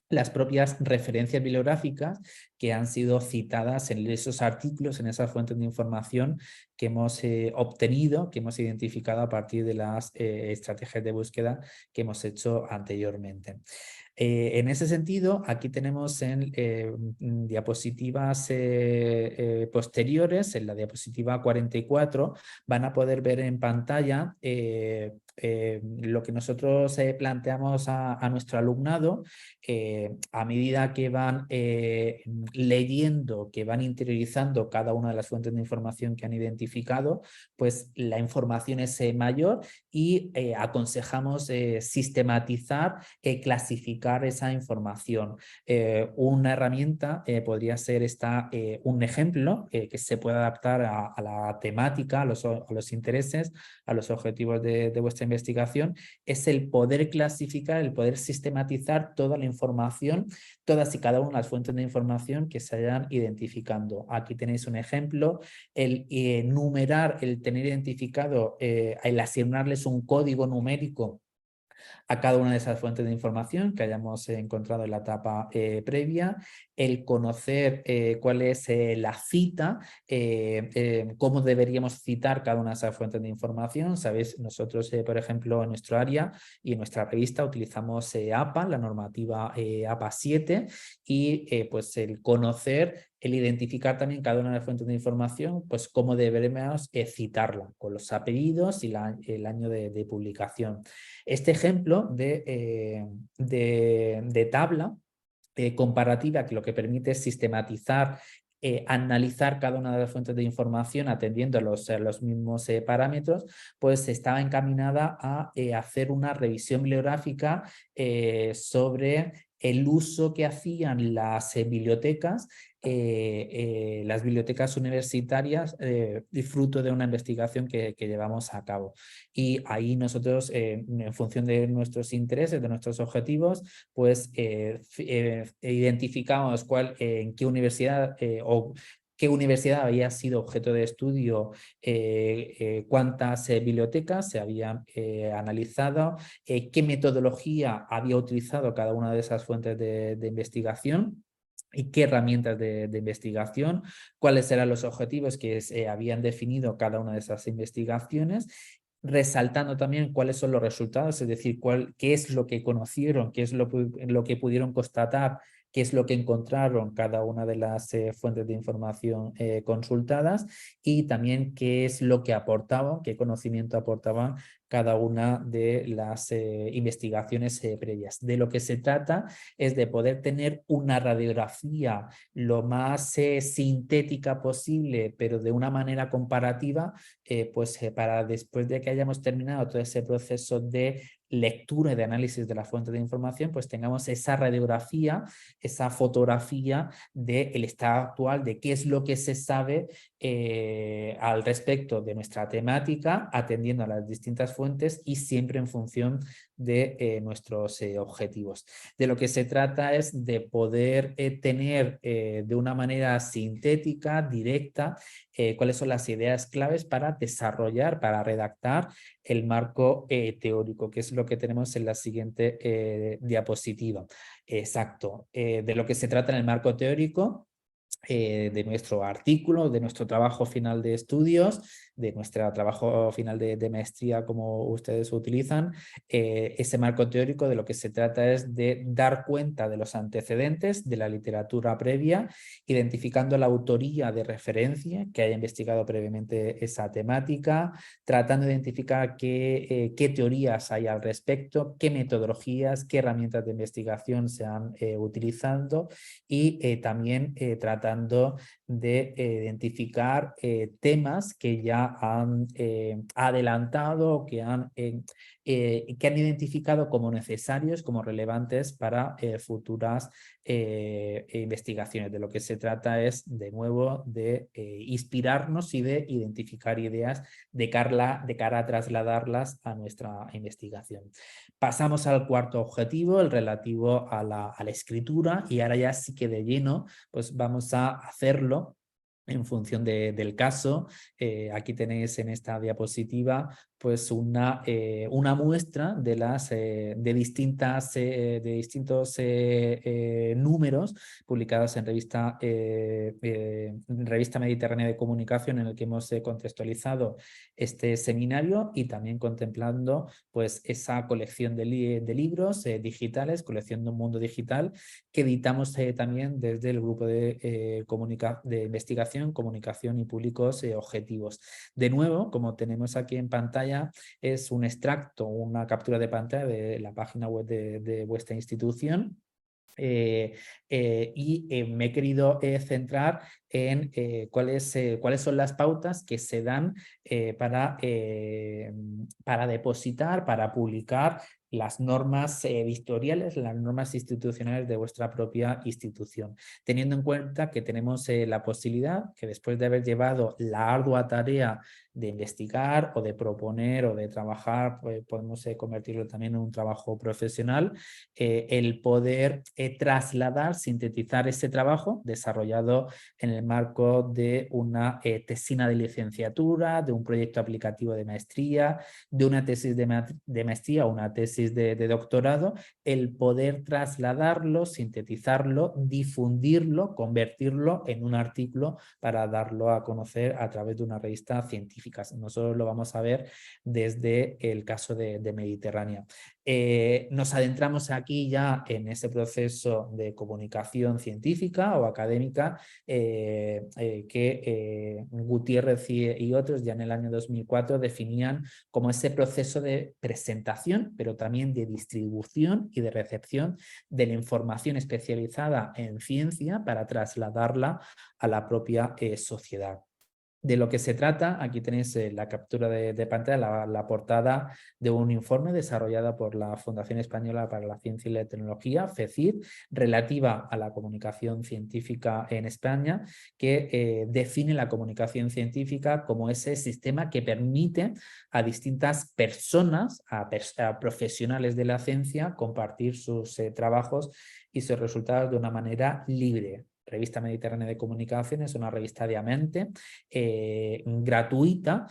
las propias referencias bibliográficas que han sido citadas en esos artículos, en esas fuentes de información que hemos obtenido, que hemos identificado a partir de las estrategias de búsqueda que hemos hecho anteriormente. En ese sentido, aquí tenemos en diapositivas posteriores, en la diapositiva 44, van a poder ver en pantalla lo que nosotros planteamos a nuestro alumnado a medida que van leyendo, que van interiorizando cada una de las fuentes de información que han identificado, pues la información es mayor y aconsejamos sistematizar, clasificar esa información. Una herramienta podría ser un ejemplo que se puede adaptar a la temática, a los intereses, a los objetivos de vuestra investigación, es el poder clasificar, el poder sistematizar toda la información, todas y cada una de las fuentes de información que se hayan identificando. Aquí tenéis un ejemplo, el numerar, el tener identificado, el asignarles un código numérico a cada una de esas fuentes de información que hayamos encontrado en la etapa previa, el conocer cuál es la cita, cómo deberíamos citar cada una de esas fuentes de información. Sabéis, nosotros, por ejemplo, en nuestro área y en nuestra revista utilizamos APA, la normativa APA 7, y pues el conocer, el identificar también cada una de las fuentes de información, pues cómo deberemos citarla, con los apellidos y el año de publicación. Este ejemplo de tabla comparativa, que lo que permite es sistematizar, analizar cada una de las fuentes de información atendiendo a los mismos parámetros, pues estaba encaminada a hacer una revisión bibliográfica sobre el uso que hacían las bibliotecas universitarias fruto de una investigación que llevamos a cabo. Y ahí nosotros, en función de nuestros intereses, de nuestros objetivos, pues identificamos en qué universidad o qué universidad había sido objeto de estudio, cuántas bibliotecas se habían analizado, qué metodología había utilizado cada una de esas fuentes de investigación y qué herramientas de investigación, cuáles eran los objetivos que habían definido cada una de esas investigaciones, resaltando también cuáles son los resultados, es decir, qué es lo que conocieron, qué es lo que pudieron constatar, qué es lo que encontraron cada una de las fuentes de información consultadas, y también qué es lo que aportaban, qué conocimiento aportaban cada una de las investigaciones previas. De lo que se trata es de poder tener una radiografía lo más sintética posible, pero de una manera comparativa, para después de que hayamos terminado todo ese proceso de lectura y de análisis de la fuente de información, pues tengamos esa radiografía, esa fotografía del estado actual, de qué es lo que se sabe al respecto de nuestra temática, atendiendo a las distintas fuentes y siempre en función de nuestros objetivos. De lo que se trata es de poder tener de una manera sintética, directa, cuáles son las ideas claves para desarrollar, para redactar el marco teórico, que es lo que tenemos en la siguiente diapositiva. Exacto. De lo que se trata en el marco teórico, de nuestro artículo, de nuestro trabajo final de estudios, de nuestro trabajo final de maestría, como ustedes utilizan, ese marco teórico de lo que se trata es de dar cuenta de los antecedentes de la literatura previa, identificando la autoría de referencia que haya investigado previamente esa temática, tratando de identificar qué teorías hay al respecto, qué metodologías, qué herramientas de investigación se han utilizando, y también tratando de identificar temas que ya han adelantado, que han identificado como necesarios, como relevantes para futuras investigaciones. De lo que se trata es, de nuevo, de inspirarnos y de identificar ideas de cara a trasladarlas a nuestra investigación. Pasamos al cuarto objetivo, el relativo a la escritura, y ahora ya sí que de lleno pues vamos a hacerlo en función del caso. Aquí tenéis en esta diapositiva pues una muestra de distintos números publicados en revista Mediterránea de Comunicación, en el que hemos contextualizado este seminario, y también contemplando pues esa colección de libros digitales, colección de un mundo digital, que editamos también desde el grupo de investigación, comunicación y públicos objetivos. De nuevo, como tenemos aquí en pantalla, es un extracto, una captura de pantalla de la página web de vuestra institución. Me he querido centrar en cuáles son las pautas que se dan para depositar, para publicar las normas editoriales, las normas institucionales de vuestra propia institución, teniendo en cuenta que tenemos la posibilidad que, después de haber llevado la ardua tarea de investigar o de proponer o de trabajar, pues podemos convertirlo también en un trabajo profesional, el poder trasladar, sintetizar ese trabajo desarrollado en el marco de una tesina de licenciatura, de un proyecto aplicativo de maestría, de una tesis de maestría o una tesis de doctorado, el poder trasladarlo, sintetizarlo, difundirlo, convertirlo en un artículo para darlo a conocer a través de una revista científica. Nosotros lo vamos a ver desde el caso de Mediterránea. Nos adentramos aquí ya en ese proceso de comunicación científica o académica que Gutiérrez y otros ya en el año 2004 definían como ese proceso de presentación, pero también de distribución y de recepción de la información especializada en ciencia para trasladarla a la propia sociedad. De lo que se trata, aquí tenéis la captura de pantalla, la portada de un informe desarrollado por la Fundación Española para la Ciencia y la Tecnología, FECIT, relativa a la comunicación científica en España, que define la comunicación científica como ese sistema que permite a distintas personas, a profesionales de la ciencia, compartir sus trabajos y sus resultados de una manera libre. Revista Mediterránea de Comunicación es una revista diamante gratuita,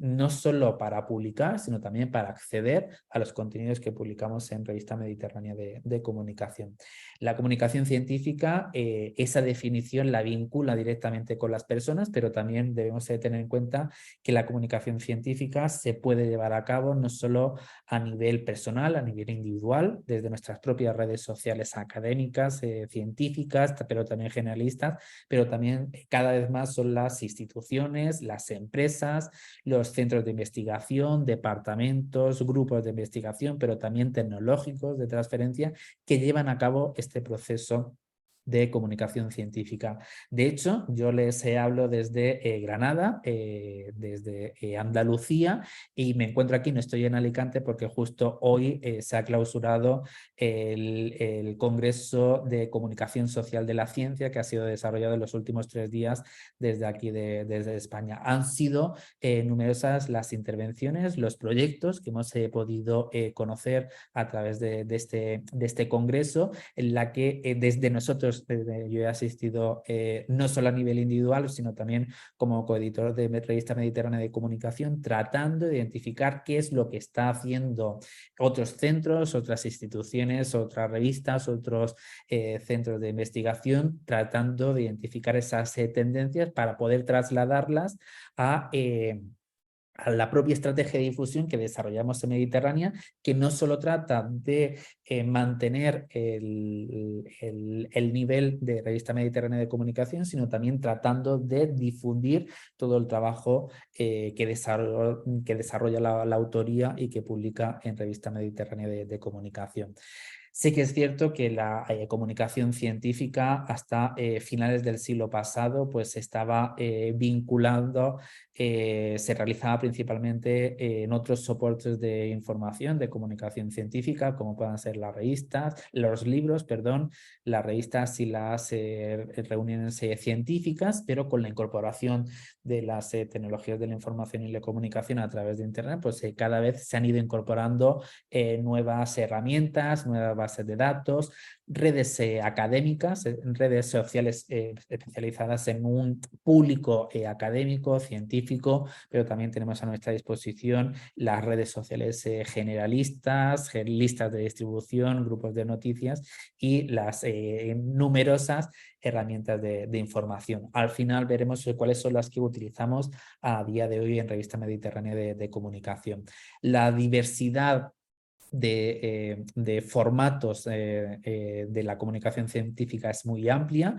no solo para publicar, sino también para acceder a los contenidos que publicamos en Revista Mediterránea de Comunicación. La comunicación científica, esa definición la vincula directamente con las personas, pero también debemos tener en cuenta que la comunicación científica se puede llevar a cabo no solo a nivel personal, a nivel individual, desde nuestras propias redes sociales académicas, científicas, pero también generalistas, pero también cada vez más son las instituciones, las empresas, los centros de investigación, departamentos, grupos de investigación, pero también tecnológicos de transferencia, que llevan a cabo este proceso de comunicación científica. De hecho, yo les hablo desde Granada, desde Andalucía, y me encuentro aquí, no estoy en Alicante, porque justo hoy se ha clausurado el Congreso de Comunicación Social de la Ciencia, que ha sido desarrollado en los últimos 3 días desde aquí, desde España. Han sido numerosas las intervenciones, los proyectos que hemos podido conocer a través de este congreso, en la que desde nosotros, yo he asistido no solo a nivel individual, sino también como coeditor de Revista Mediterránea de Comunicación, tratando de identificar qué es lo que está haciendo otros centros, otras instituciones, otras revistas, otros centros de investigación, tratando de identificar esas tendencias para poder trasladarlas a la propia estrategia de difusión que desarrollamos en Mediterránea, que no solo trata de mantener el nivel de Revista Mediterránea de Comunicación, sino también tratando de difundir todo el trabajo que desarrolla la autoría y que publica en Revista Mediterránea de Comunicación. Sí que es cierto que la comunicación científica hasta finales del siglo pasado pues estaba vinculando, se realizaba principalmente en otros soportes de información, de comunicación científica, como puedan ser las revistas, los libros, perdón, las revistas y las reuniones científicas, pero con la incorporación de las tecnologías de la información y la comunicación a través de Internet, pues cada vez se han ido incorporando nuevas herramientas, nuevas bases de datos, redes académicas, redes sociales especializadas en un público académico, científico, pero también tenemos a nuestra disposición las redes sociales generalistas, listas de distribución, grupos de noticias y las numerosas herramientas de información. Al final veremos cuáles son las que utilizamos a día de hoy en Revista Mediterránea de Comunicación. La diversidad de formatos de la comunicación científica es muy amplia,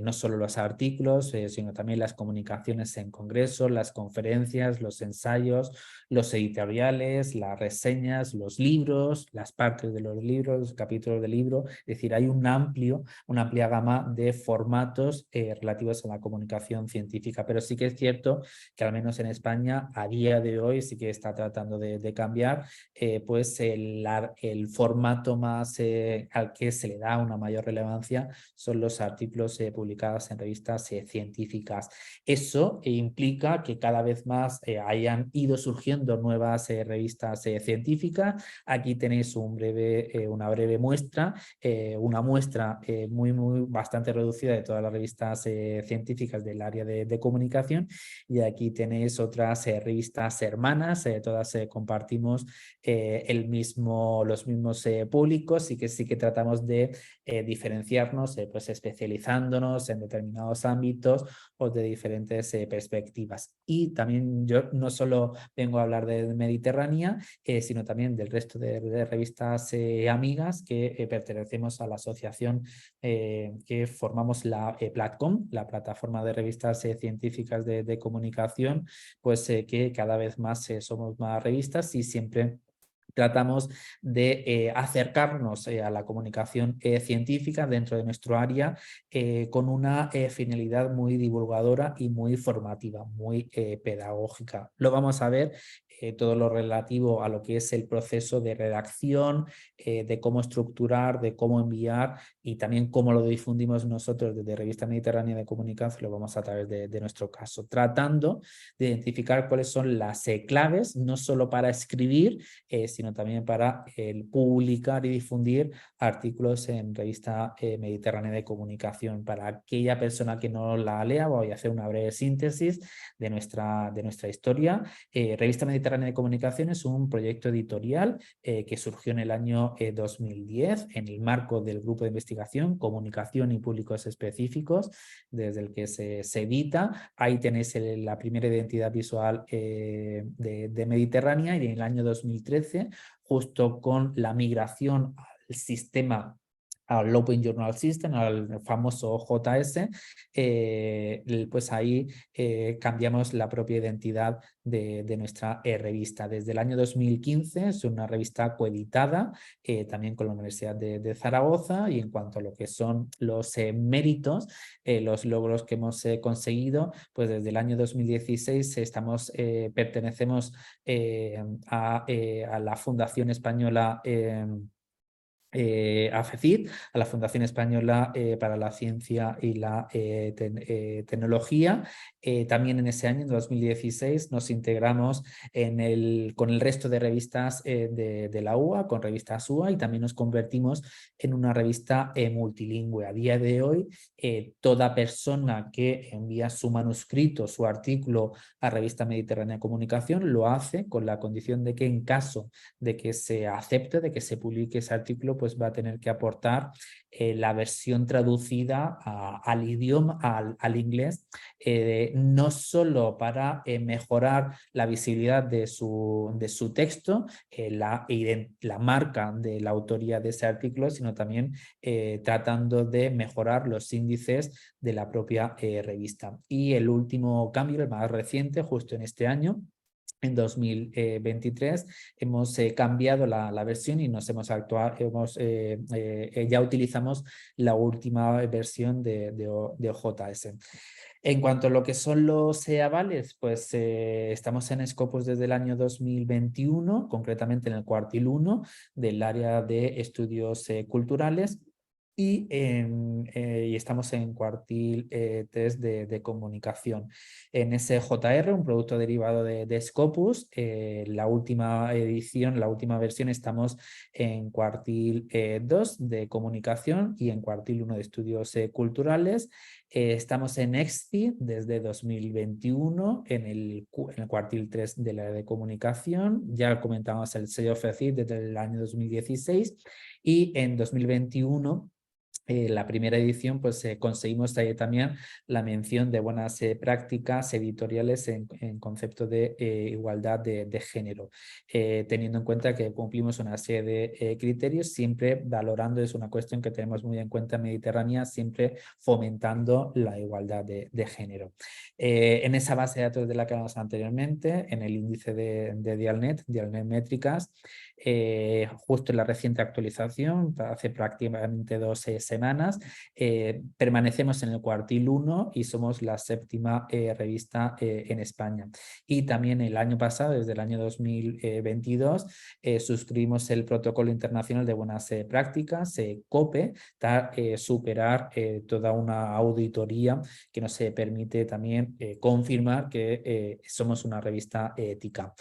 no solo los artículos, sino también las comunicaciones en congresos, las conferencias, los ensayos, los editoriales, las reseñas, los libros, las partes de los libros, los capítulos del libro. Es decir, hay una amplia gama de formatos relativos a la comunicación científica, pero sí que es cierto que al menos en España a día de hoy sí que está tratando de cambiar, pues el formato más al que se le da una mayor relevancia son los artículos publicados en revistas científicas. Eso implica que cada vez más hayan ido surgiendo nuevas revistas científicas. Aquí tenéis una breve muestra, una muestra bastante reducida de todas las revistas científicas del área de comunicación, y aquí tenéis otras revistas hermanas, todas compartimos los mismos públicos, y que sí que tratamos de diferenciarnos, pues especializándonos en determinados ámbitos o de diferentes perspectivas. Y también yo no solo vengo a hablar de Mediterránea, sino también del resto de revistas amigas que pertenecemos a la asociación que formamos la Platcom, la plataforma de revistas científicas de comunicación, pues que cada vez más somos más revistas y siempre tratamos de acercarnos a la comunicación científica dentro de nuestro área con una finalidad muy divulgadora y muy formativa, muy pedagógica. Lo vamos a ver todo lo relativo a lo que es el proceso de redacción, de cómo estructurar, de cómo enviar y también cómo lo difundimos nosotros desde Revista Mediterránea de Comunicación. Lo vamos a través de nuestro caso, tratando de identificar cuáles son las claves, no solo para escribir, sino también para publicar y difundir artículos en Revista Mediterránea de Comunicación. Para aquella persona que no la lea, voy a hacer una breve síntesis de nuestra historia. Revista Mediterránea de Comunicación es un proyecto editorial que surgió en el año 2010 en el marco del grupo de investigación Comunicación y Públicos Específicos, desde el que se edita. Ahí tenéis la primera identidad visual de Mediterránea, y en el año 2013, justo con la migración al sistema, al Open Journal System, al famoso JS, pues ahí cambiamos la propia identidad de nuestra revista. Desde el año 2015 es una revista coeditada también con la Universidad de Zaragoza, y en cuanto a lo que son los méritos, los logros que hemos conseguido, pues desde el año 2016 pertenecemos a la Fundación Española AFECID, a la Fundación Española para la Ciencia y la Tecnología. También en ese año, en 2016, nos integramos con el resto de revistas de la UA, con revistas UA, y también nos convertimos en una revista multilingüe. A día de hoy, toda persona que envía su manuscrito, su artículo a Revista Mediterránea de Comunicación, lo hace con la condición de que en caso de que se acepte, de que se publique ese artículo, pues va a tener que aportar la versión traducida al idioma, al inglés, no solo para mejorar la visibilidad de su texto, la marca de la autoría de ese artículo, sino también tratando de mejorar los índices de la propia revista. Y el último cambio, el más reciente, justo en este año, En 2023 hemos cambiado la versión y nos hemos ya utilizamos la última versión de OJS. En cuanto a lo que son los avales, pues estamos en Scopus desde el año 2021, concretamente en el cuartil 1 del área de estudios culturales. Y estamos en cuartil 3 de comunicación. En SJR, un producto derivado de Scopus, la última edición, la última versión, estamos en cuartil 2 de comunicación y en cuartil 1 de estudios culturales. Estamos en EXCI desde 2021, en el cuartil 3 de la de comunicación. Ya comentamos el sello FECID desde el año 2016 y en 2021 la primera edición, pues conseguimos también la mención de buenas prácticas editoriales en concepto de igualdad de género, teniendo en cuenta que cumplimos una serie de criterios, siempre valorando, es una cuestión que tenemos muy en cuenta en Mediterránea, siempre fomentando la igualdad de género. En esa base de datos de la que hablamos anteriormente, en el índice de Dialnet Métricas, justo en la reciente actualización, hace prácticamente 2 semanas, permanecemos en el cuartil 1 y somos la 7ª revista en España. Y también el año pasado, desde el año 2022, suscribimos el Protocolo Internacional de Buenas Prácticas, COPE, para superar toda una auditoría que nos permite también confirmar que somos una revista ética.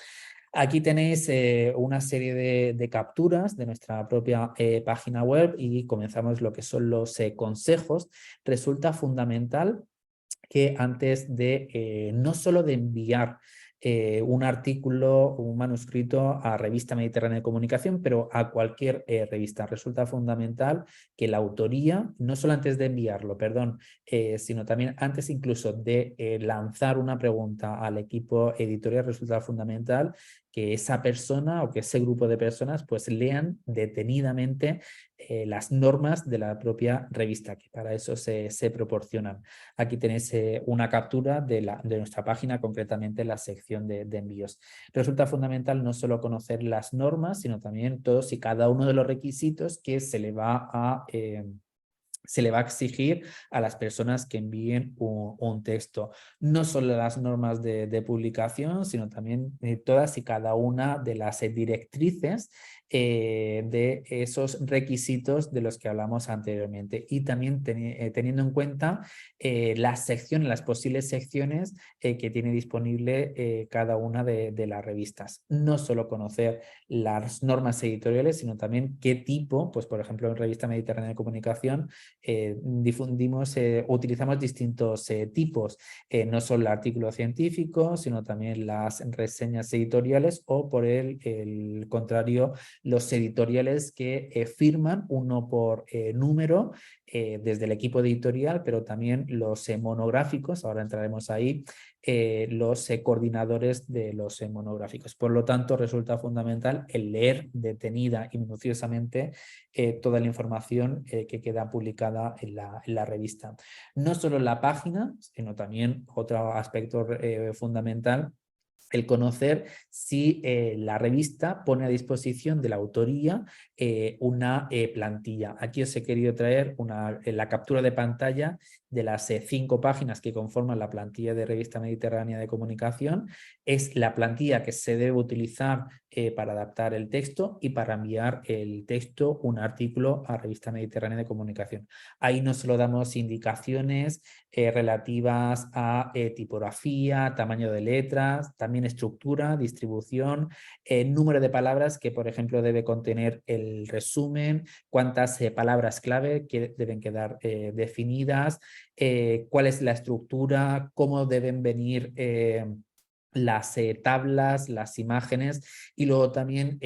Aquí tenéis una serie de capturas de nuestra propia página web y comenzamos lo que son los consejos. Resulta fundamental que antes de no solo de enviar un artículo, un manuscrito a Revista Mediterránea de Comunicación, pero a cualquier revista. Resulta fundamental que la autoría, no solo antes de enviarlo, sino también antes incluso de lanzar una pregunta al equipo editorial, resulta fundamental que esa persona o que ese grupo de personas pues lean detenidamente las normas de la propia revista, que para eso se proporcionan. Aquí tenéis una captura de nuestra página, concretamente la sección de envíos. Resulta fundamental no solo conocer las normas, sino también todos y cada uno de los requisitos que se le va a exigir a las personas que envíen un texto. No solo las normas de publicación, sino también todas y cada una de las directrices de esos requisitos de los que hablamos anteriormente. Y también teniendo en cuenta las posibles secciones que tiene disponible cada una de las revistas. No solo conocer las normas editoriales, sino también qué tipo, pues por ejemplo en Revista Mediterránea de Comunicación, utilizamos distintos tipos, no solo el artículo científico, sino también las reseñas editoriales o por el contrario, los editoriales que firman uno por número desde el equipo editorial, pero también los monográficos, ahora entraremos ahí, los coordinadores de los monográficos. Por lo tanto, resulta fundamental el leer detenida y minuciosamente toda la información que queda publicada en la revista. No solo la página, sino también otro aspecto fundamental, el conocer si la revista pone a disposición de la autoría una plantilla. Aquí os he querido traer la captura de pantalla de las 5 páginas que conforman la plantilla de Revista Mediterránea de Comunicación. Es la plantilla que se debe utilizar para adaptar el texto y para enviar el texto, un artículo, a Revista Mediterránea de Comunicación. Ahí no solo damos indicaciones relativas a tipografía, tamaño de letras, también estructura, distribución, número de palabras que, por ejemplo, debe contener el resumen, cuántas palabras clave que deben quedar definidas, cuál es la estructura, cómo deben venir las tablas, las imágenes, y luego también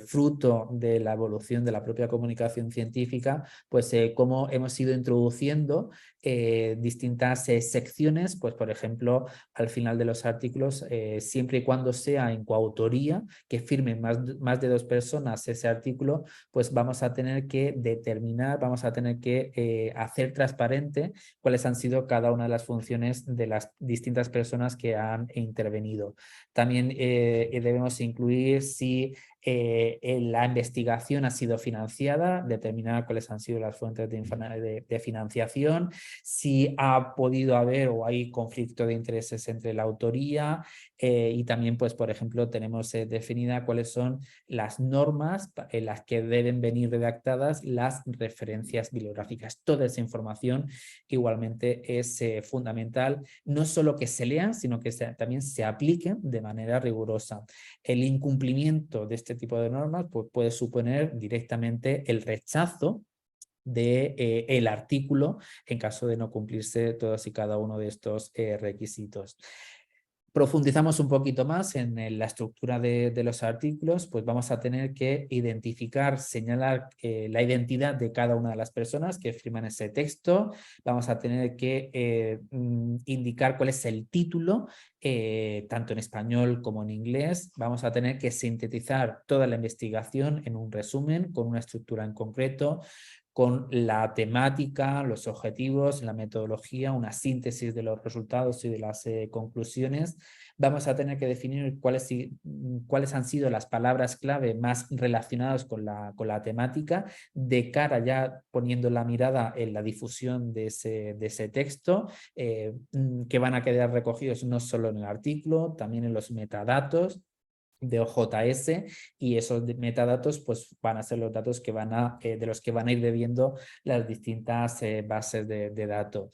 fruto de la evolución de la propia comunicación científica, pues cómo hemos ido introduciendo distintas secciones, pues por ejemplo al final de los artículos, siempre y cuando sea en coautoría, que firmen más de 2 personas ese artículo, pues vamos a tener que determinar, vamos a tener que hacer transparente cuáles han sido cada una de las funciones de las distintas personas que han intervenido contenido. También debemos incluir si la investigación ha sido financiada, determinar cuáles han sido las fuentes de financiación, si ha podido haber o hay conflicto de intereses entre la autoría y también, pues, por ejemplo, tenemos definida cuáles son las normas en las que deben venir redactadas las referencias bibliográficas. Toda esa información igualmente es fundamental, no solo que se lean, sino que también se apliquen de manera rigurosa. El incumplimiento de este tipo de normas pues, puede suponer directamente el rechazo de, el artículo en caso de no cumplirse todos y cada uno de estos requisitos. Profundizamos un poquito más en la estructura de los artículos, pues vamos a tener que identificar, señalar la identidad de cada una de las personas que firman ese texto, vamos a tener que indicar cuál es el título, tanto en español como en inglés, vamos a tener que sintetizar toda la investigación en un resumen con una estructura en concreto, con la temática, los objetivos, la metodología, una síntesis de los resultados y de las conclusiones. Vamos a tener que definir cuáles han sido las palabras clave más relacionadas con la temática, de cara ya poniendo la mirada en la difusión de ese texto, que van a quedar recogidos no solo en el artículo, también en los metadatos de OJS, y esos metadatos pues van a ser los datos que de los que van a ir bebiendo las distintas bases de datos.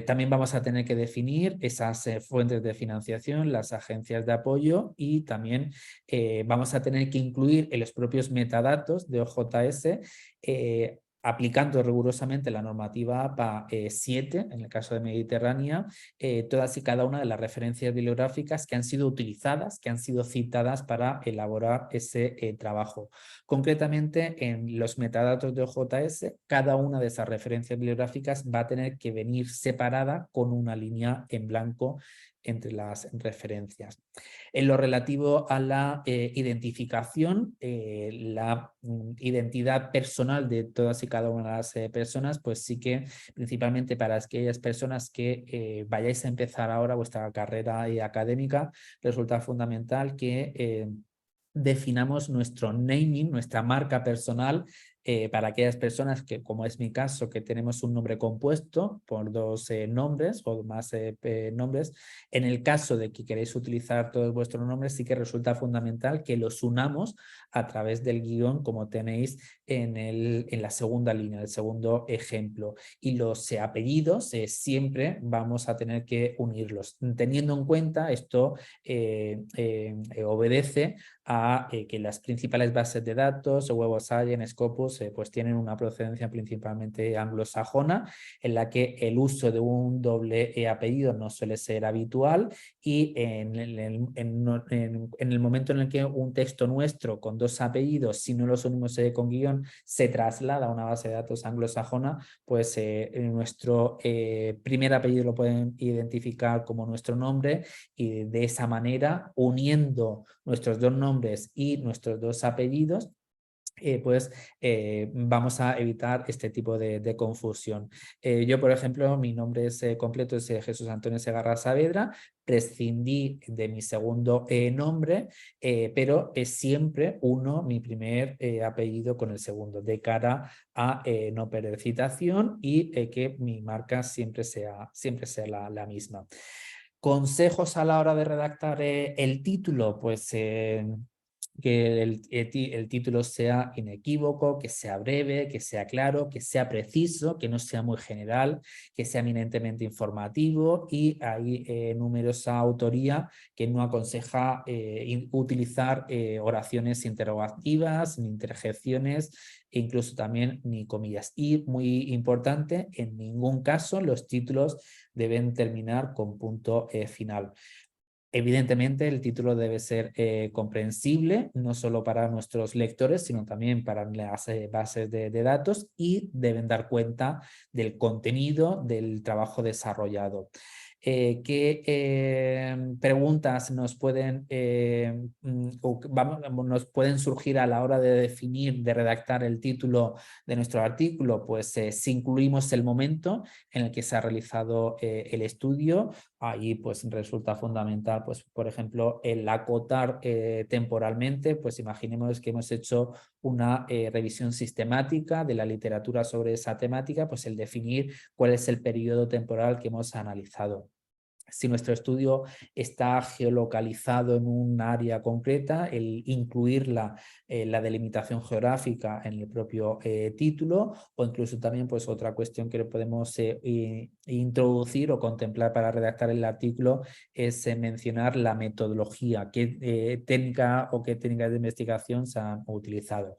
También vamos a tener que definir esas fuentes de financiación, las agencias de apoyo, y también vamos a tener que incluir en los propios metadatos de OJS aplicando rigurosamente la normativa APA 7, en el caso de Mediterránea, todas y cada una de las referencias bibliográficas que han sido utilizadas, que han sido citadas para elaborar ese trabajo. Concretamente, en los metadatos de OJS, cada una de esas referencias bibliográficas va a tener que venir separada con una línea en blanco entre las referencias. En lo relativo a la identificación, la identidad personal de todas y cada una de las personas, pues sí que principalmente para aquellas personas que vayáis a empezar ahora vuestra carrera académica, resulta fundamental que definamos nuestro naming, nuestra marca personal, para aquellas personas que, como es mi caso, que tenemos un nombre compuesto por dos nombres o más nombres. En el caso de que queréis utilizar todos vuestros nombres, sí que resulta fundamental que los unamos a través del guión, como tenéis en la segunda línea, el segundo ejemplo. Y los apellidos siempre vamos a tener que unirlos. Teniendo en cuenta esto, obedece a que las principales bases de datos, Web of Science, Scopus, pues tienen una procedencia principalmente anglosajona, en la que el uso de un doble apellido no suele ser habitual, y en el momento en el que un texto nuestro con dos apellidos, si no los unimos con guión, se traslada a una base de datos anglosajona, pues nuestro primer apellido lo pueden identificar como nuestro nombre, y de esa manera, uniendo nuestros dos nombres y nuestros dos apellidos, vamos a evitar este tipo de confusión. Yo, por ejemplo, mi nombre completo es Jesús Antonio Segarra Saavedra, prescindí de mi segundo nombre, pero siempre uno mi primer apellido con el segundo, de cara a no perder citación y que mi marca siempre sea la misma. Consejos a la hora de redactar el título, pues que el título sea inequívoco, que sea breve, que sea claro, que sea preciso, que no sea muy general, que sea eminentemente informativo, y hay numerosa autoría que no aconseja utilizar oraciones interrogativas, ni interjecciones, e incluso también ni comillas. Y muy importante, en ningún caso los títulos deben terminar con punto final. Evidentemente, el título debe ser comprensible, no solo para nuestros lectores, sino también para las bases de datos, y deben dar cuenta del contenido del trabajo desarrollado. ¿Qué preguntas nos pueden surgir a la hora de definir, de redactar el título de nuestro artículo? Pues si incluimos el momento en el que se ha realizado el estudio, ahí pues resulta fundamental, pues por ejemplo, el acotar temporalmente, pues imaginemos que hemos hecho una revisión sistemática de la literatura sobre esa temática, pues el definir cuál es el periodo temporal que hemos analizado. Si nuestro estudio está geolocalizado en un área concreta, el incluir la delimitación geográfica en el propio título, o incluso también pues otra cuestión que podemos introducir o contemplar para redactar el artículo es mencionar la metodología, qué técnica o qué técnicas de investigación se han utilizado.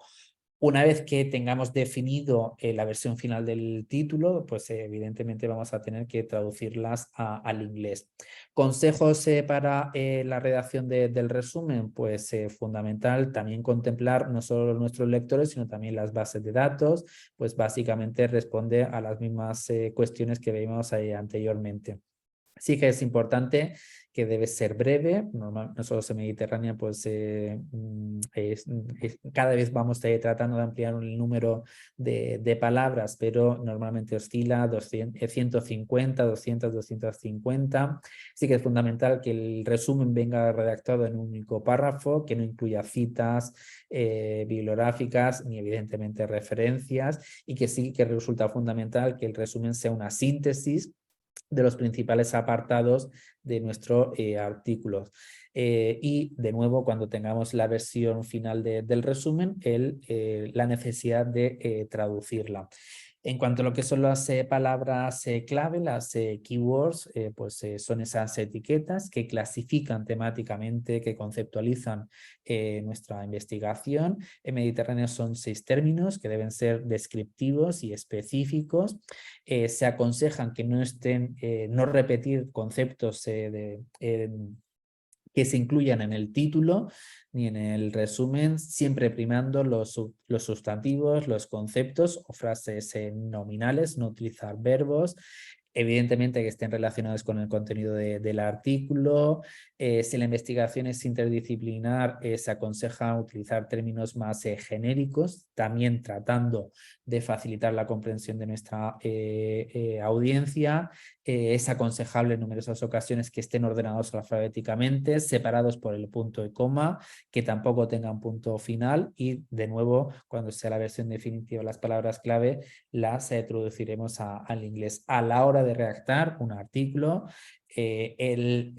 Una vez que tengamos definido la versión final del título, pues evidentemente vamos a tener que traducirlas al inglés. Consejos para la redacción del resumen, pues fundamental también contemplar no solo nuestros lectores, sino también las bases de datos, pues básicamente responde a las mismas cuestiones que vimos anteriormente. Sí que es importante que debe ser breve. Nosotros en Mediterránea pues cada vez vamos tratando de ampliar el número de palabras, pero normalmente oscila 150, 200, 250. Sí que es fundamental que el resumen venga redactado en un único párrafo, que no incluya citas bibliográficas ni evidentemente referencias, y que sí que resulta fundamental que el resumen sea una síntesis de los principales apartados de nuestro artículo. Y de nuevo, cuando tengamos la versión final del resumen, la necesidad de traducirla. En cuanto a lo que son las palabras clave, las keywords, pues son esas etiquetas que clasifican temáticamente, que conceptualizan nuestra investigación. En Mediterráneo son 6 términos que deben ser descriptivos y específicos. Se aconsejan que no no repetir conceptos que se incluyan en el título ni en el resumen, siempre primando los sustantivos, los conceptos o frases nominales, no utilizar verbos. Evidentemente que estén relacionados con el contenido del artículo. Si la investigación es interdisciplinar, se aconseja utilizar términos más genéricos, también tratando de facilitar la comprensión de nuestra audiencia. Es aconsejable en numerosas ocasiones que estén ordenados alfabéticamente, separados por el punto y coma, que tampoco tengan punto final, y de nuevo, cuando sea la versión definitiva de las palabras clave, las traduciremos al inglés. A la hora de redactar un artículo, el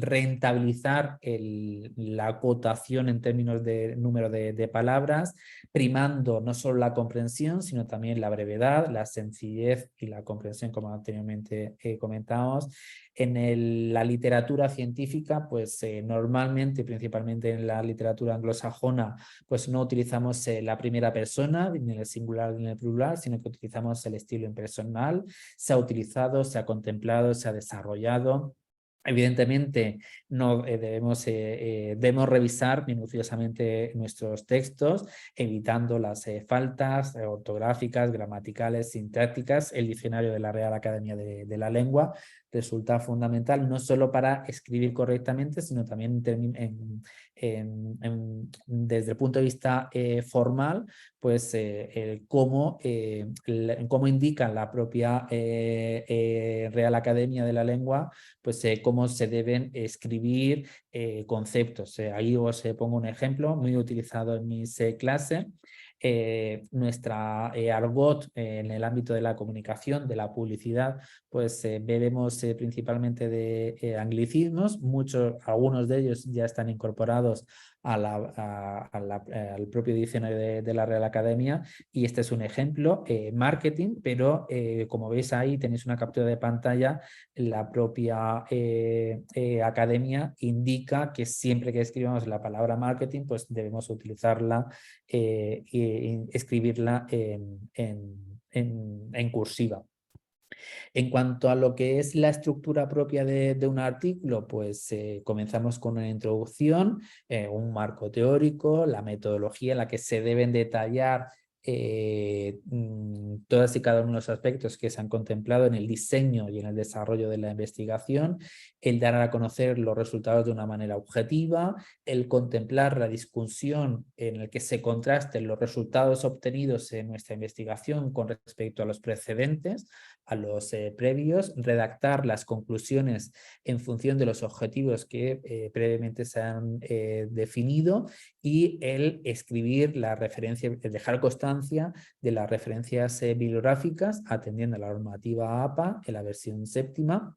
rentabilizar la acotación en términos de número de palabras, primando no solo la comprensión, sino también la brevedad, la sencillez y la comprensión, como anteriormente comentábamos. En la literatura científica, pues normalmente, principalmente en la literatura anglosajona, pues no utilizamos la primera persona, ni en el singular ni en el plural, sino que utilizamos el estilo impersonal. Se ha utilizado, se ha contemplado, se ha desarrollado. Evidentemente, no debemos revisar minuciosamente nuestros textos, evitando las faltas ortográficas, gramaticales, sintácticas. El diccionario de la Real Academia de la Lengua resulta fundamental no solo para escribir correctamente, sino también desde el punto de vista formal, pues cómo indica la propia Real Academia de la Lengua, pues cómo se deben escribir conceptos. Ahí os pongo un ejemplo muy utilizado en mis clases. Nuestra argot en el ámbito de la comunicación, de la publicidad, pues bebemos principalmente de anglicismos. Algunos de ellos ya están incorporados al propio diccionario de la Real Academia, y este es un ejemplo. Marketing, pero como veis ahí tenéis una captura de pantalla. La propia academia indica que siempre que escribamos la palabra marketing, pues debemos utilizarla y escribirla en cursiva. En cuanto a lo que es la estructura propia de un artículo, pues comenzamos con una introducción, un marco teórico, la metodología en la que se deben detallar todas y cada uno de los aspectos que se han contemplado en el diseño y en el desarrollo de la investigación, el dar a conocer los resultados de una manera objetiva, el contemplar la discusión en el que se contrasten los resultados obtenidos en nuestra investigación con respecto a los precedentes, a los previos, redactar las conclusiones en función de los objetivos que previamente se han definido y el escribir la referencia, dejar constancia de las referencias bibliográficas atendiendo a la normativa APA en la versión 7ª,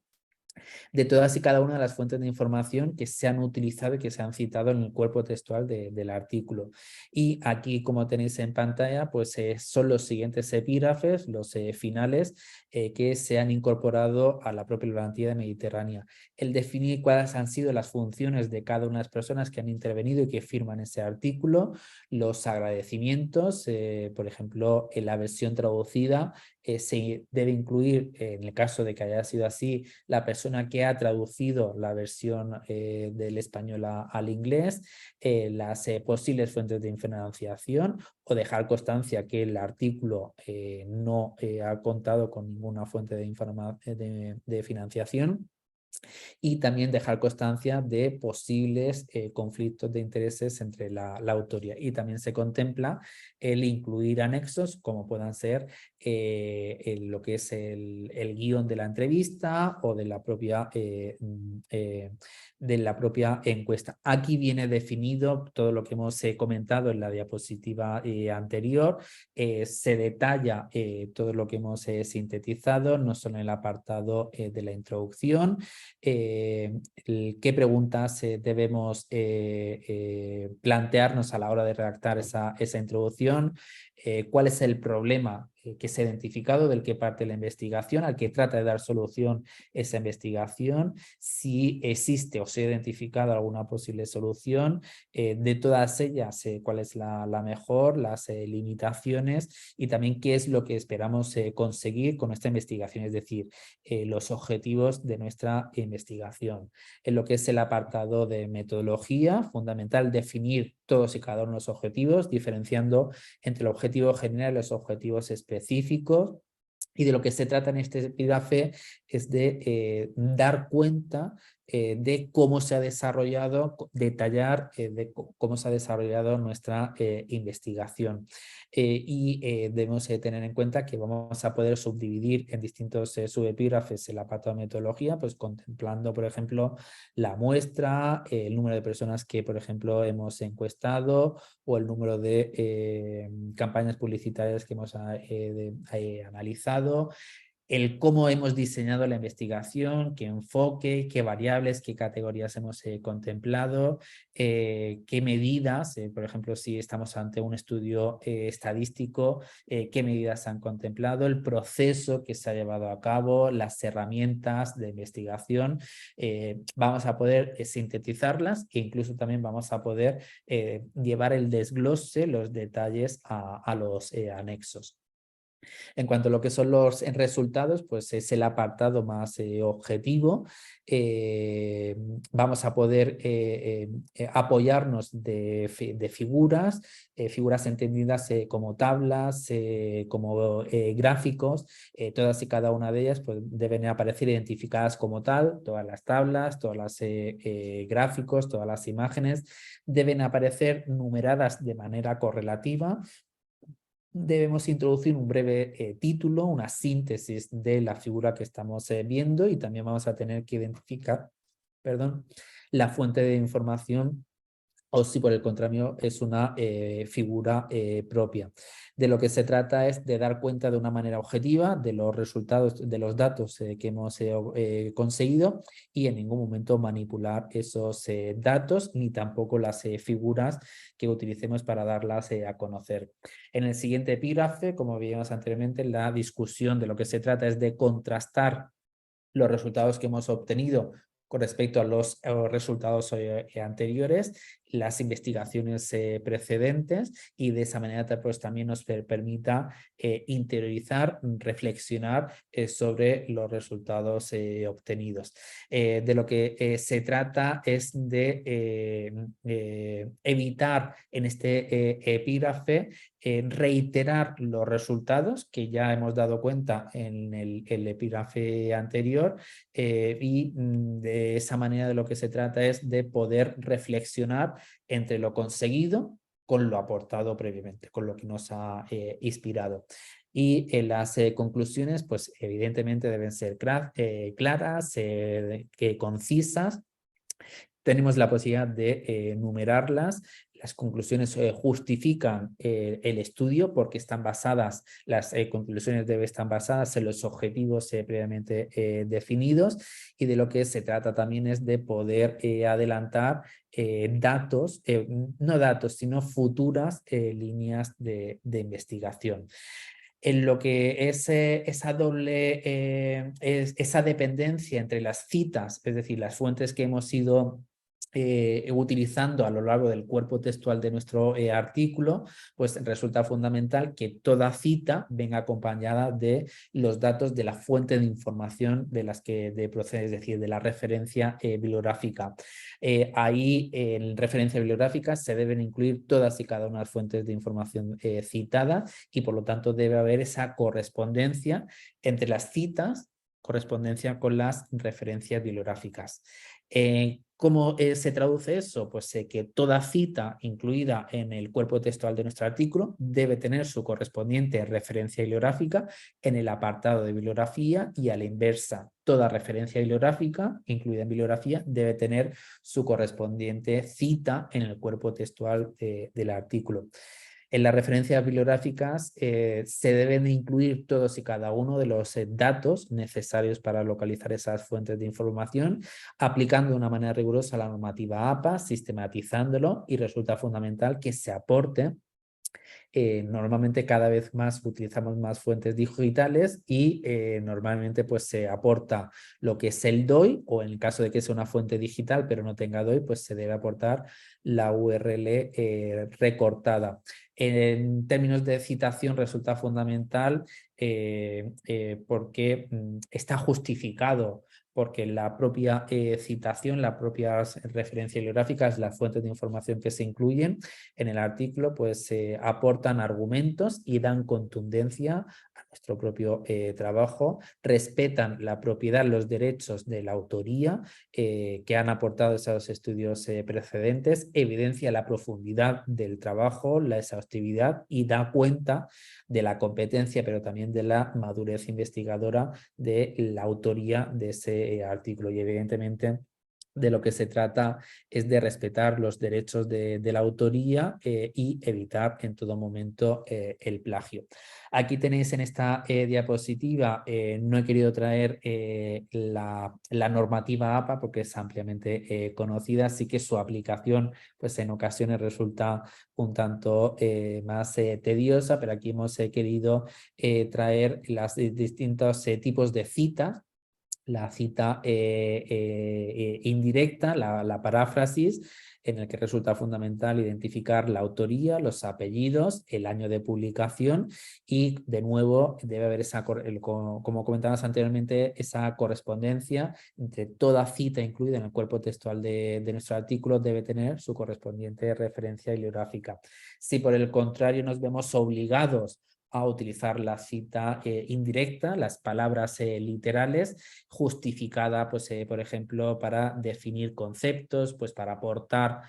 de todas y cada una de las fuentes de información que se han utilizado y que se han citado en el cuerpo textual del artículo. Y aquí, como tenéis en pantalla, pues son los siguientes epígrafes, los finales, que se han incorporado a la propia garantía mediterránea. El definir cuáles han sido las funciones de cada una de las personas que han intervenido y que firman ese artículo, los agradecimientos, por ejemplo, en la versión traducida, se debe incluir, en el caso de que haya sido así, la persona que ha traducido la versión del español al inglés, las posibles fuentes de financiación, o dejar constancia que el artículo no ha contado con ninguna fuente de financiación. Y también dejar constancia de posibles conflictos de intereses entre la autoría. Y también se contempla el incluir anexos como puedan ser lo que es el guión de la entrevista o de la propia encuesta. Aquí viene definido todo lo que hemos comentado en la diapositiva anterior. Se detalla todo lo que hemos sintetizado, no solo en el apartado de la introducción, qué preguntas debemos plantearnos a la hora de redactar esa introducción, cuál es el problema que se ha identificado, del que parte la investigación, al que trata de dar solución esa investigación, si existe o se ha identificado alguna posible solución, de todas ellas cuál es la mejor, las limitaciones y también qué es lo que esperamos conseguir con esta investigación, es decir, los objetivos de nuestra investigación. En lo que es el apartado de metodología, fundamental definir todos y cada uno de los objetivos, diferenciando entre el objetivo general y los objetivos específicos. Y de lo que se trata en este epígrafe es de dar cuenta de cómo se ha desarrollado, detallar de cómo se ha desarrollado nuestra investigación. Debemos tener en cuenta que vamos a poder subdividir en distintos subepígrafes el apartado de metodología, pues contemplando, por ejemplo, la muestra, el número de personas que, por ejemplo, hemos encuestado o el número de campañas publicitarias que hemos analizado, el cómo hemos diseñado la investigación, qué enfoque, qué variables, qué categorías hemos contemplado, qué medidas, por ejemplo, si estamos ante un estudio estadístico, qué medidas se han contemplado, el proceso que se ha llevado a cabo, las herramientas de investigación. Vamos a poder sintetizarlas e incluso también vamos a poder llevar el desglose, los detalles a los anexos. En cuanto a lo que son los resultados, pues es el apartado más objetivo. Vamos a poder apoyarnos de figuras, figuras entendidas como tablas, como gráficos. Todas y cada una de ellas pues, deben aparecer identificadas como tal. Todas las tablas, todas las gráficos, todas las imágenes deben aparecer numeradas de manera correlativa. Debemos introducir un breve título, una síntesis de la figura que estamos viendo y también vamos a tener que identificar, la fuente de información o si por el contrario es una figura propia. De lo que se trata es de dar cuenta de una manera objetiva de los resultados, de los datos que hemos conseguido y en ningún momento manipular esos datos ni tampoco las figuras que utilicemos para darlas a conocer. En el siguiente epígrafe, como vimos anteriormente, la discusión de lo que se trata es de contrastar los resultados que hemos obtenido con respecto a los resultados anteriores. las investigaciones precedentes y de esa manera pues también nos permita interiorizar, reflexionar sobre los resultados obtenidos. De lo que se trata es de evitar en este epígrafe reiterar los resultados que ya hemos dado cuenta en el epígrafe anterior y de esa manera de lo que se trata es de poder reflexionar entre lo conseguido con lo aportado previamente, con lo que nos ha inspirado. Y las conclusiones, pues evidentemente deben ser claras, concisas. Tenemos la posibilidad de enumerarlas. Las conclusiones justifican el estudio porque están basadas, las conclusiones deben estar basadas en los objetivos previamente definidos, y de lo que se trata también es de poder adelantar datos, no datos, sino futuras líneas de investigación. En lo que es esa esa dependencia entre las citas, es decir, las fuentes que hemos ido utilizando a lo largo del cuerpo textual de nuestro artículo, pues resulta fundamental que toda cita venga acompañada de los datos de la fuente de información de las que procede, es decir, de la referencia bibliográfica. Ahí en referencia bibliográfica se deben incluir todas y cada una de las fuentes de información citadas, y por lo tanto debe haber esa correspondencia entre las citas, correspondencia con las referencias bibliográficas. ¿Cómo se traduce eso? Pues que toda cita incluida en el cuerpo textual de nuestro artículo debe tener su correspondiente referencia bibliográfica en el apartado de bibliografía, y a la inversa, toda referencia bibliográfica incluida en bibliografía debe tener su correspondiente cita en el cuerpo textual del artículo. En las referencias bibliográficas se deben incluir todos y cada uno de los datos necesarios para localizar esas fuentes de información, aplicando de una manera rigurosa la normativa APA, sistematizándolo, y resulta fundamental que se aporte. Normalmente cada vez más utilizamos más fuentes digitales y normalmente pues se aporta lo que es el DOI, o en el caso de que sea una fuente digital pero no tenga DOI, pues se debe aportar la URL recortada. En términos de citación resulta fundamental porque está justificado, porque la propia citación, las propias referencias bibliográficas, las fuentes de información que se incluyen en el artículo, pues aportan argumentos y dan contundencia a nuestro propio trabajo, respetan la propiedad, los derechos de la autoría que han aportado esos estudios precedentes, evidencia la profundidad del trabajo, la exhaustividad, y da cuenta de la competencia, pero también de la madurez investigadora de la autoría de ese artículo. Y evidentemente de lo que se trata es de respetar los derechos de la autoría y evitar en todo momento el plagio. Aquí tenéis en esta diapositiva, no he querido traer la normativa APA porque es ampliamente conocida, así que su aplicación pues en ocasiones resulta un tanto más tediosa, pero aquí hemos querido traer los distintos tipos de citas. La cita indirecta, la paráfrasis, en el que resulta fundamental identificar la autoría, los apellidos, el año de publicación, y de nuevo debe haber esa, como comentabas anteriormente, esa correspondencia entre toda cita incluida en el cuerpo textual de nuestro artículo debe tener su correspondiente referencia bibliográfica. Si por el contrario nos vemos obligados a utilizar la cita indirecta, las palabras literales, justificada, pues, por ejemplo, para definir conceptos, pues para aportar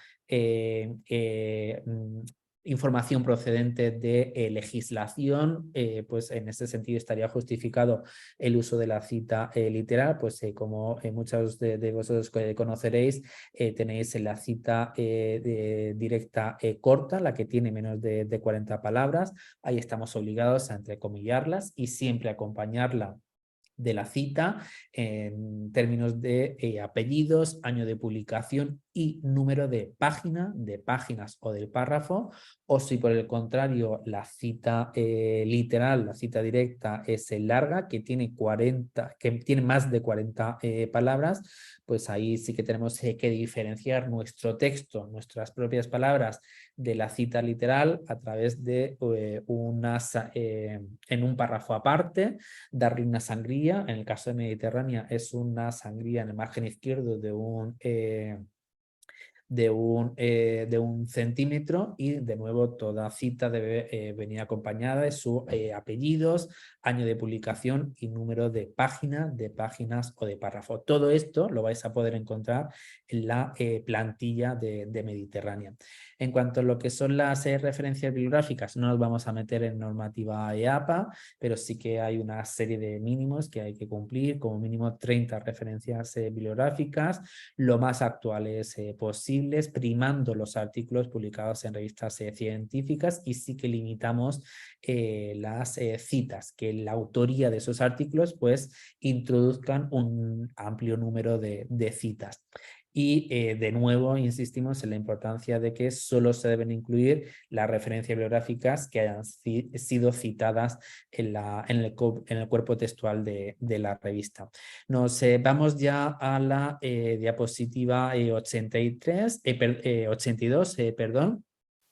información procedente de legislación, pues en ese sentido estaría justificado el uso de la cita literal, pues como muchos de vosotros conoceréis, tenéis la cita directa corta, la que tiene menos de 40 palabras, ahí estamos obligados a entrecomillarlas y siempre acompañarla de la cita en términos de apellidos, año de publicación y número de página, de páginas o del párrafo, o si por el contrario la cita literal, la cita directa es larga, que tiene más de 40 palabras, pues ahí sí que tenemos que diferenciar nuestro texto, nuestras propias palabras de la cita literal a través de en un párrafo aparte, darle una sangría. En el caso de Mediterránea es una sangría en el margen izquierdo de un centímetro, y de nuevo toda cita debe venir acompañada de sus apellidos, año de publicación y número de página, de páginas o de párrafo. Todo esto lo vais a poder encontrar en la plantilla de Mediterránea. En cuanto a lo que son las referencias bibliográficas, no nos vamos a meter en normativa EAPA, pero sí que hay una serie de mínimos que hay que cumplir, como mínimo 30 referencias bibliográficas, lo más actuales posibles, primando los artículos publicados en revistas científicas, y sí que limitamos las citas, que la autoría de esos artículos pues introduzcan un amplio número de citas. Y de nuevo insistimos en la importancia de que solo se deben incluir las referencias bibliográficas que hayan sido citadas en el cuerpo textual de la revista. Nos vamos ya a la diapositiva 82, perdón.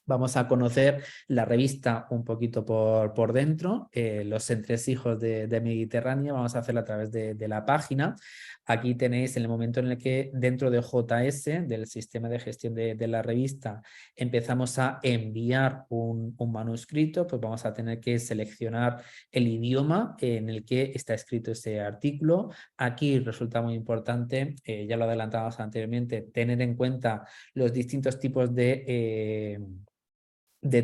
Vamos a conocer la revista un poquito por dentro, los entresijos de Mediterránea. Vamos a hacerlo a través de la página. Aquí tenéis en el momento en el que dentro de JS, del sistema de gestión de la revista, empezamos a enviar un manuscrito, pues vamos a tener que seleccionar el idioma en el que está escrito ese artículo. Aquí resulta muy importante, ya lo adelantábamos anteriormente, tener en cuenta los distintos tipos de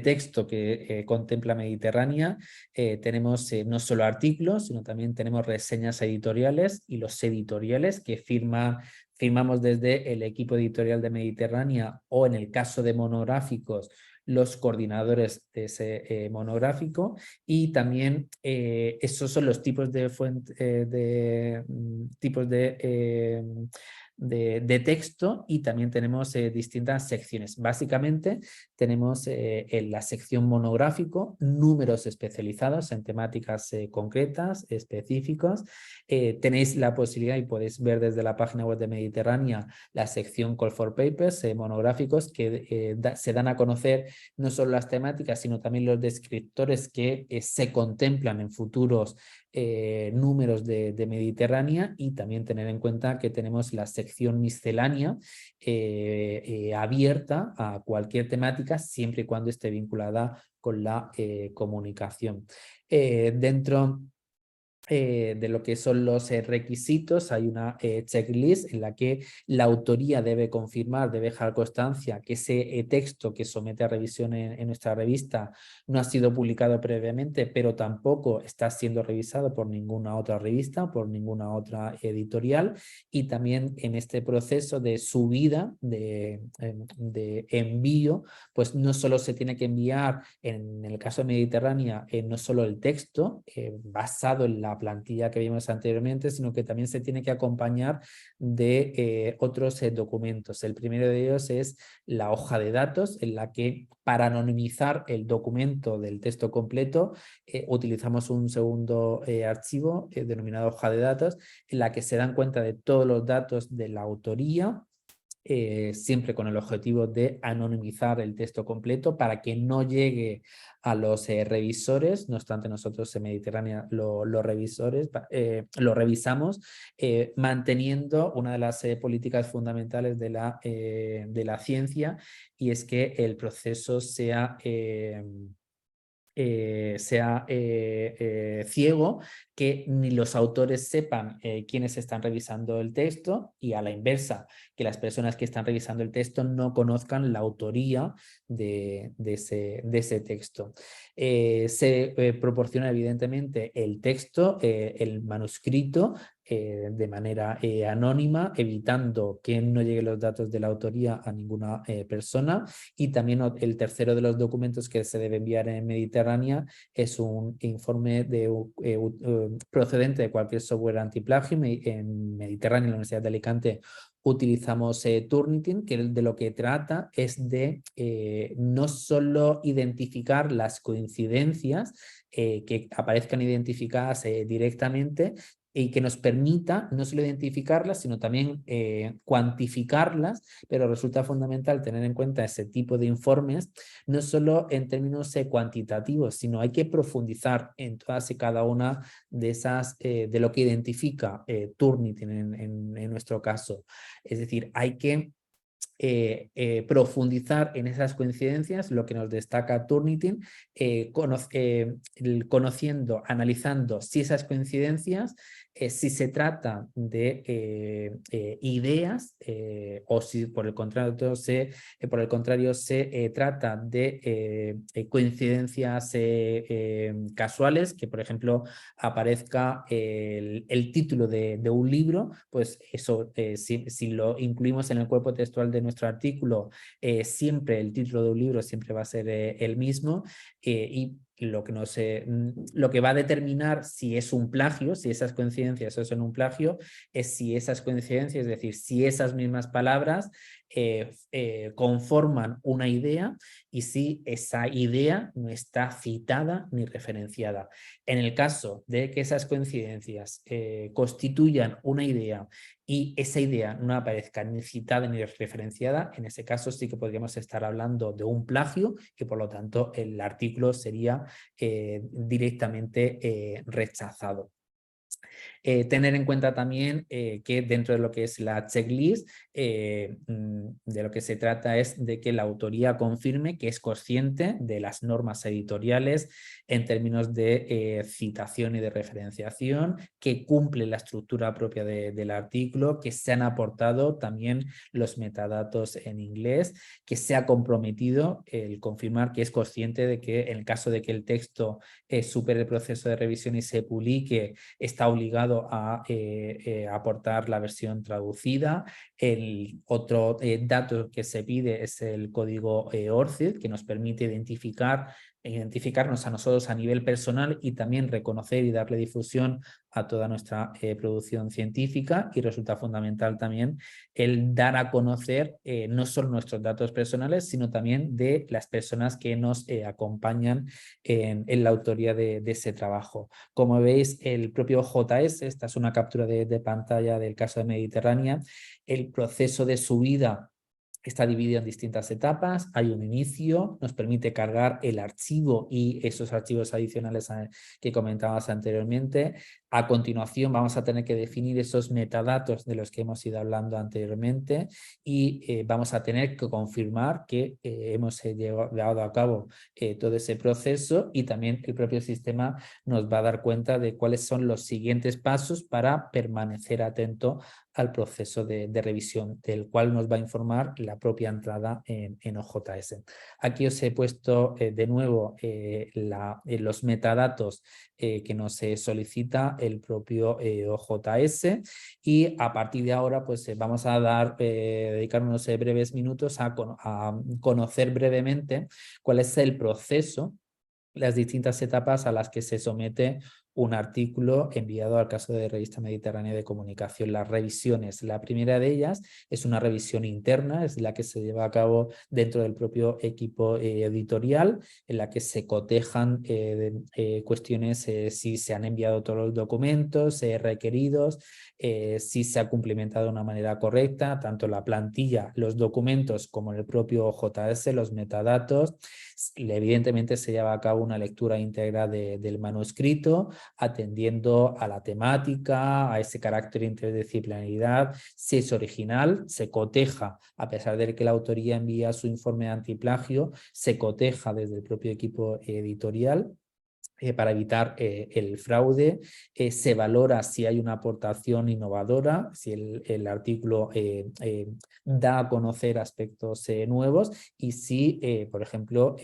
texto que contempla Mediterránea. Tenemos no solo artículos, sino también tenemos reseñas editoriales, y los editoriales que firmamos desde el equipo editorial de Mediterránea, o en el caso de monográficos, los coordinadores de ese monográfico. Y también esos son los tipos de texto, y también tenemos distintas secciones. Básicamente tenemos en la sección monográfico números especializados en temáticas concretas, específicos. Tenéis la posibilidad, y podéis ver desde la página web de Mediterránea, la sección Call for Papers, monográficos, que se dan a conocer no solo las temáticas, sino también los descriptores que se contemplan en futuros números de Mediterránea. Y también tener en cuenta que tenemos la sección miscelánea abierta a cualquier temática, siempre y cuando esté vinculada con la comunicación. Dentro de lo que son los requisitos, hay una checklist en la que la autoría debe confirmar, debe dejar constancia que ese texto que somete a revisión en nuestra revista no ha sido publicado previamente, pero tampoco está siendo revisado por ninguna otra revista, por ninguna otra editorial. Y también en este proceso de subida, de envío, pues no solo se tiene que enviar, en el caso de Mediterránea, no solo el texto basado en la plantilla que vimos anteriormente, sino que también se tiene que acompañar de otros documentos. El primero de ellos es la hoja de datos, en la que, para anonimizar el documento del texto completo, utilizamos un segundo archivo denominado hoja de datos, en la que se dan cuenta de todos los datos de la autoría, siempre con el objetivo de anonimizar el texto completo para que no llegue a los revisores. No obstante, nosotros en Mediterránea lo revisamos, manteniendo una de las políticas fundamentales de la ciencia, y es que el proceso sea ciego, que ni los autores sepan quiénes están revisando el texto, y a la inversa, que las personas que están revisando el texto no conozcan la autoría de ese texto. Se proporciona evidentemente el texto, el manuscrito, de manera anónima, evitando que no lleguen los datos de la autoría a ninguna persona. Y también el tercero de los documentos que se debe enviar en Mediterránea es un informe procedente de cualquier software antiplagio. En Mediterránea, en la Universidad de Alicante, utilizamos Turnitin, que de lo que trata es de no solo identificar las coincidencias que aparezcan identificadas directamente, y que nos permita no solo identificarlas, sino también cuantificarlas, pero resulta fundamental tener en cuenta ese tipo de informes, no solo en términos cuantitativos, sino hay que profundizar en todas y cada una de esas, de lo que identifica Turnitin en nuestro caso. Es decir, hay que profundizar en esas coincidencias, lo que nos destaca Turnitin, conociendo, analizando si esas coincidencias, si se trata de ideas o si por el contrario se trata de coincidencias casuales, que por ejemplo aparezca el título de un libro, pues eso si lo incluimos en el cuerpo textual de nuestro artículo, siempre el título de un libro siempre va a ser el mismo, y lo que va a determinar si es un plagio, si esas coincidencias son un plagio, es si esas coincidencias, es decir, si esas mismas palabras conforman una idea y si esa idea no está citada ni referenciada. En el caso de que esas coincidencias constituyan una idea y esa idea no aparezca ni citada ni referenciada, en ese caso sí que podríamos estar hablando de un plagio y por lo tanto el artículo sería directamente rechazado. Tener en cuenta también que dentro de lo que es la checklist, de lo que se trata es de que la autoría confirme que es consciente de las normas editoriales en términos de citación y de referenciación, que cumple la estructura propia del artículo, que se han aportado también los metadatos en inglés, que se ha comprometido el confirmar que es consciente de que en el caso de que el texto supere el proceso de revisión y se publique, está obligado a aportar la versión traducida. El otro dato que se pide es el código ORCID, que nos permite identificarnos a nosotros a nivel personal y también reconocer y darle difusión a toda nuestra producción científica, y resulta fundamental también el dar a conocer no solo nuestros datos personales, sino también de las personas que nos acompañan en la autoría de ese trabajo. Como veis, el propio JS, esta es una captura de pantalla del caso de Mediterránea, el proceso de subida está dividido en distintas etapas. Hay un inicio, nos permite cargar el archivo y esos archivos adicionales que comentabas anteriormente. A continuación vamos a tener que definir esos metadatos de los que hemos ido hablando anteriormente y vamos a tener que confirmar que hemos llevado a cabo todo ese proceso, y también el propio sistema nos va a dar cuenta de cuáles son los siguientes pasos para permanecer atento al proceso de revisión, del cual nos va a informar la propia entrada en OJS. Aquí os he puesto de nuevo los metadatos que nos solicita el propio OJS, y a partir de ahora pues vamos a dedicar unos breves minutos a conocer brevemente cuál es el proceso, las distintas etapas a las que se somete un artículo enviado al caso de Revista Mediterránea de Comunicación. Las revisiones, la primera de ellas es una revisión interna, es la que se lleva a cabo dentro del propio equipo editorial, en la que se cotejan cuestiones, si se han enviado todos los documentos requeridos, si se ha cumplimentado de una manera correcta, tanto la plantilla, los documentos, como el propio JS, los metadatos. Evidentemente se lleva a cabo una lectura íntegra del manuscrito, atendiendo a la temática, a ese carácter de interdisciplinaridad. Si es original, se coteja, a pesar de que la autoría envía su informe de antiplagio, se coteja desde el propio equipo editorial. para evitar el fraude. Se valora si hay una aportación innovadora, si el artículo da a conocer aspectos nuevos y si, por ejemplo,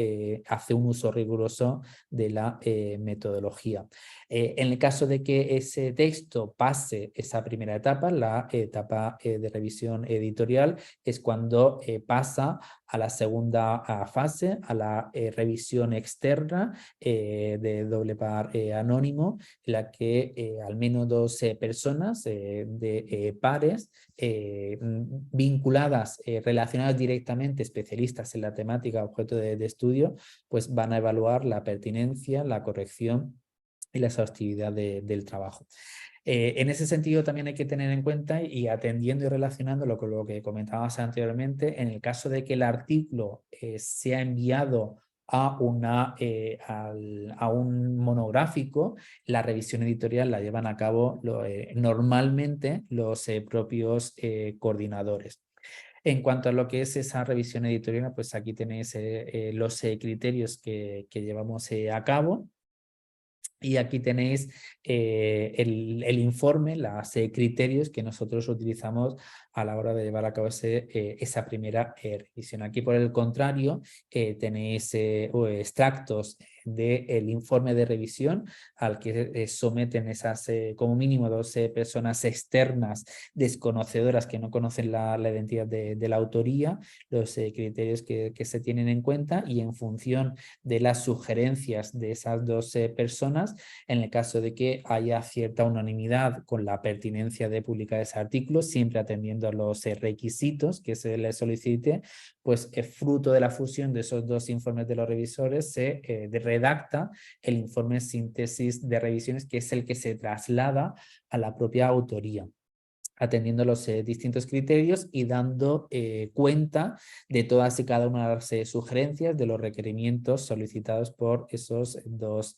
hace un uso riguroso de la metodología. En el caso de que ese texto pase esa primera etapa, la etapa de revisión editorial, es cuando pasa a la segunda fase, a la revisión externa de doble par anónimo, en la que al menos 2 personas de pares vinculadas, relacionadas directamente, especialistas en la temática objeto de estudio, pues van a evaluar la pertinencia, la corrección y la exhaustividad del trabajo. En ese sentido también hay que tener en cuenta y atendiendo y relacionándolo con lo que comentabas anteriormente, en el caso de que el artículo sea enviado a un monográfico, la revisión editorial la llevan a cabo normalmente los propios coordinadores. En cuanto a lo que es esa revisión editorial, pues aquí tenéis los criterios que llevamos a cabo. Y aquí tenéis el informe, los criterios que nosotros utilizamos a la hora de llevar a cabo esa primera revisión. Aquí, por el contrario, tenéis extractos del informe de revisión al que someten esas como mínimo 2 personas externas desconocedoras que no conocen la identidad de la autoría, los criterios que se tienen en cuenta, y en función de las sugerencias de esas 2 personas, en el caso de que haya cierta unanimidad con la pertinencia de publicar ese artículo, siempre atendiendo a los requisitos que se les solicite, pues fruto de la fusión de esos 2 informes de los revisores se redacta el informe síntesis de revisiones, que es el que se traslada a la propia autoría, atendiendo los distintos criterios y dando cuenta de todas y cada una de las sugerencias, de los requerimientos solicitados por esas 2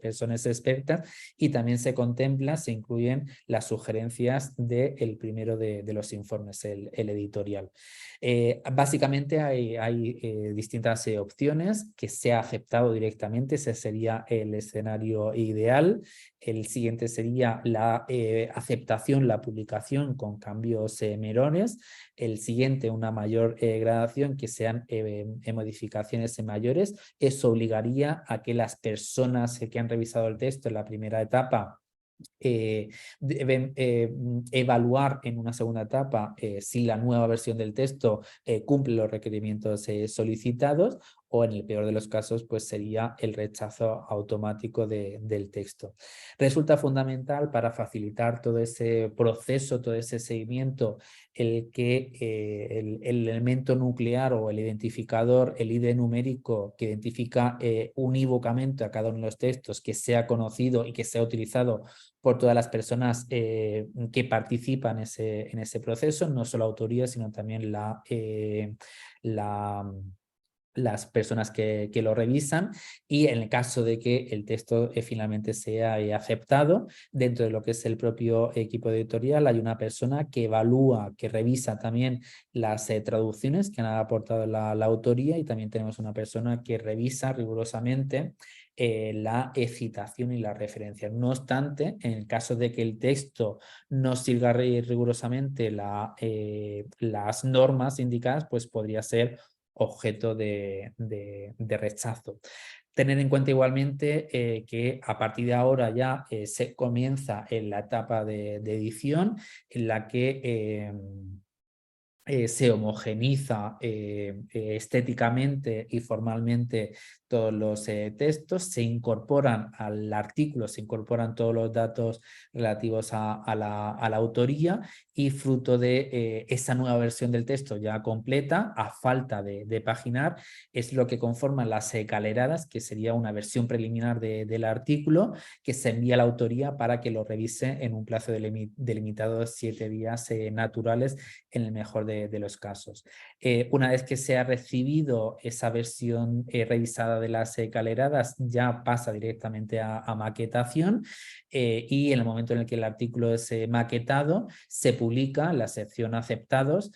personas expertas, y también se contempla, se incluyen las sugerencias del primero de los informes, el editorial. Básicamente hay distintas opciones que se ha aceptado directamente, ese sería el escenario ideal. El siguiente sería la aceptación, la publicación con cambios menores. El siguiente, una mayor gradación, que sean modificaciones mayores. Eso obligaría a que las personas que han revisado el texto en la primera etapa deben evaluar en una segunda etapa si la nueva versión del texto cumple los requerimientos solicitados, o en el peor de los casos pues sería el rechazo automático del texto. Resulta fundamental para facilitar todo ese proceso, todo ese seguimiento, el que el elemento nuclear o el identificador, el ID numérico que identifica unívocamente a cada uno de los textos, que sea conocido y que sea utilizado por todas las personas que participan en ese proceso, no solo autoría, sino también las personas que lo revisan. Y en el caso de que el texto finalmente sea aceptado, dentro de lo que es el propio equipo editorial hay una persona que evalúa, que revisa también las traducciones que han aportado la autoría, y también tenemos una persona que revisa rigurosamente la citación y la referencia. No obstante, en el caso de que el texto no siga rigurosamente las normas indicadas, pues podría ser objeto de rechazo. Tener en cuenta igualmente que a partir de ahora ya se comienza en la etapa de edición, en la que se homogeniza estéticamente y formalmente todos los textos, se incorporan al artículo, se incorporan todos los datos relativos a la autoría, y fruto de esa nueva versión del texto ya completa, a falta de paginar, es lo que conforman las caleradas, que sería una versión preliminar del artículo que se envía a la autoría para que lo revise en un plazo delimitado de 7 días naturales, en el mejor de los casos. Una vez que se ha recibido esa versión revisada de las caleradas ya pasa directamente a maquetación y en el momento en el que el artículo es maquetado, se publica en la sección aceptados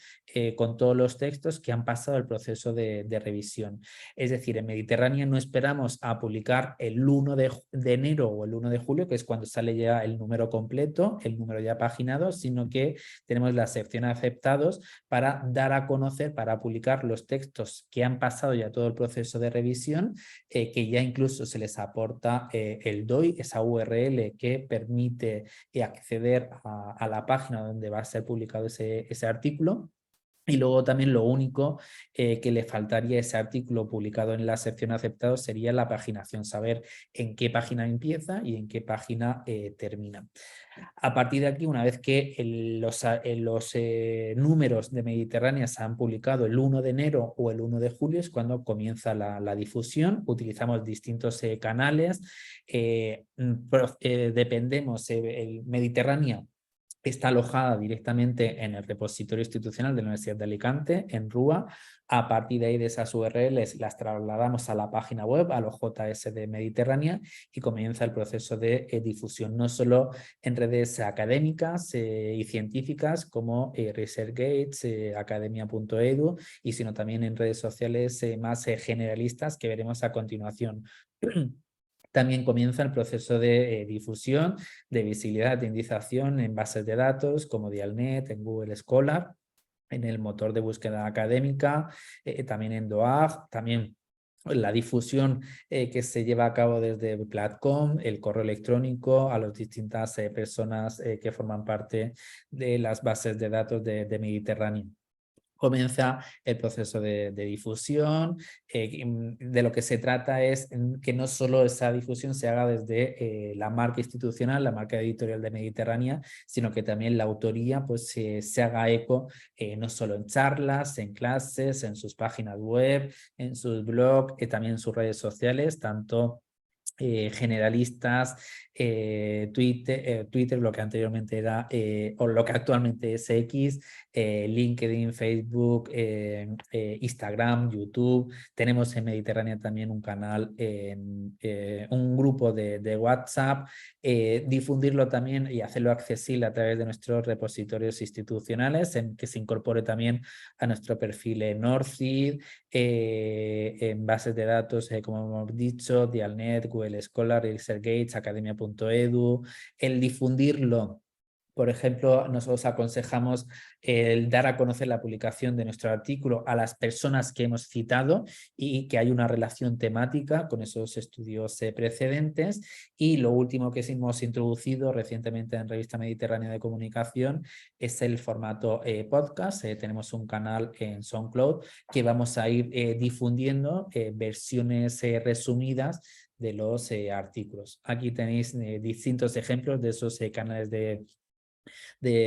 con todos los textos que han pasado el proceso de revisión. Es decir, en Mediterránea no esperamos a publicar el 1 de enero o el 1 de julio, que es cuando sale ya el número completo, el número ya paginado, sino que tenemos la sección aceptados para dar a conocer, para publicar los textos que han pasado ya todo el proceso de revisión, que ya incluso se les aporta el DOI, esa URL que permite acceder a la página donde va a ser publicado ese artículo. Y luego también lo único que le faltaría a ese artículo publicado en la sección aceptados sería la paginación, saber en qué página empieza y en qué página termina. A partir de aquí, una vez que los números de Mediterránea se han publicado el 1 de enero o el 1 de julio, es cuando comienza la difusión. Utilizamos distintos canales, dependemos, el Mediterránea está alojada directamente en el repositorio institucional de la Universidad de Alicante, en RUA. A partir de ahí, de esas URLs, las trasladamos a la página web, a los JS de Mediterránea, y comienza el proceso de difusión, no solo en redes académicas y científicas como ResearchGates, academia.edu, y sino también en redes sociales más generalistas que veremos a continuación. También comienza el proceso de difusión, de visibilidad, de indización en bases de datos como Dialnet, en Google Scholar, en el motor de búsqueda académica, también en DOAG, también la difusión que se lleva a cabo desde Platcom, el correo electrónico a las distintas personas que forman parte de las bases de datos de Mediterráneo. Comienza el proceso de difusión. De lo que se trata es que no solo esa difusión se haga desde la marca institucional, la marca editorial de Mediterránea, sino que también la autoría pues, se haga eco no solo en charlas, en clases, en sus páginas web, en sus blogs, también en sus redes sociales, tanto generalistas, Twitter, lo que anteriormente era, o lo que actualmente es X, LinkedIn, Facebook, Instagram, YouTube. Tenemos en Mediterránea también un canal, un grupo de WhatsApp, difundirlo también y hacerlo accesible a través de nuestros repositorios institucionales, que se incorpore también a nuestro perfil en Northseed, en bases de datos, como hemos dicho, Dialnet, Google Scholar, ResearchGates, academia.edu, el difundirlo. Por ejemplo, nosotros aconsejamos el dar a conocer la publicación de nuestro artículo a las personas que hemos citado y que hay una relación temática con esos estudios precedentes. Y lo último que hemos introducido recientemente en Revista Mediterránea de Comunicación es el formato podcast. Tenemos un canal en SoundCloud que vamos a ir difundiendo versiones resumidas de los artículos. Aquí tenéis distintos ejemplos de esos canales de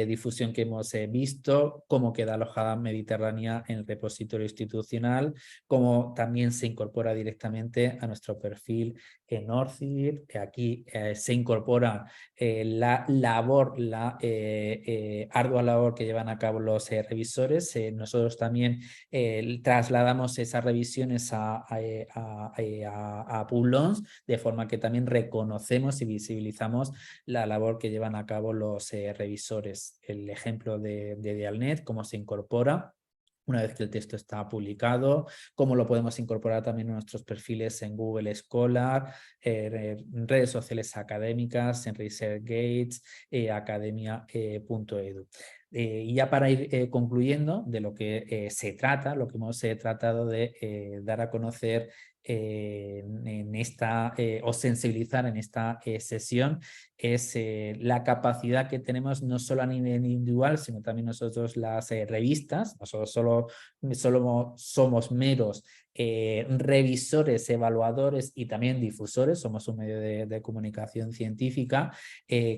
difusión que hemos visto, cómo queda alojada Mediterránea en el repositorio institucional, cómo también se incorpora directamente a nuestro perfil en Northseed. Aquí se incorpora la labor, la ardua labor que llevan a cabo los revisores. Nosotros también trasladamos esas revisiones a Pullons, de forma que también reconocemos y visibilizamos la labor que llevan a cabo los revisores. El ejemplo de Dialnet, cómo se incorpora una vez que el texto está publicado, cómo lo podemos incorporar también en nuestros perfiles en Google Scholar, en redes sociales académicas, en ResearchGates, academia.edu. Y ya para ir concluyendo de lo que se trata, lo que hemos tratado de dar a conocer en esta, o sensibilizar en esta sesión, es la capacidad que tenemos no solo a nivel individual, sino también nosotros las revistas. Nosotros solo somos meros revisores, evaluadores y también difusores. Somos un medio de comunicación científica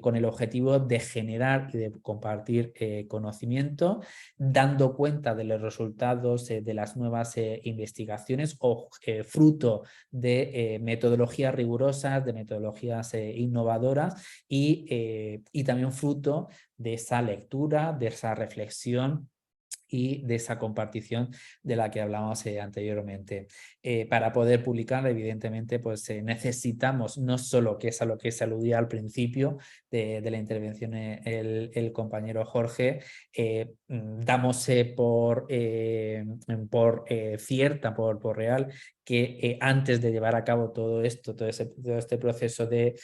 con el objetivo de generar y de compartir conocimiento, dando cuenta de los resultados de las nuevas investigaciones o fruto de metodologías rigurosas, de metodologías innovadoras y también fruto de esa lectura, de esa reflexión y de esa compartición de la que hablamos anteriormente. para poder publicar, evidentemente, pues necesitamos no solo, que es a lo que se aludía al principio de la intervención el compañero Jorge, damos por real que antes de llevar a cabo todo esto, todo este proceso de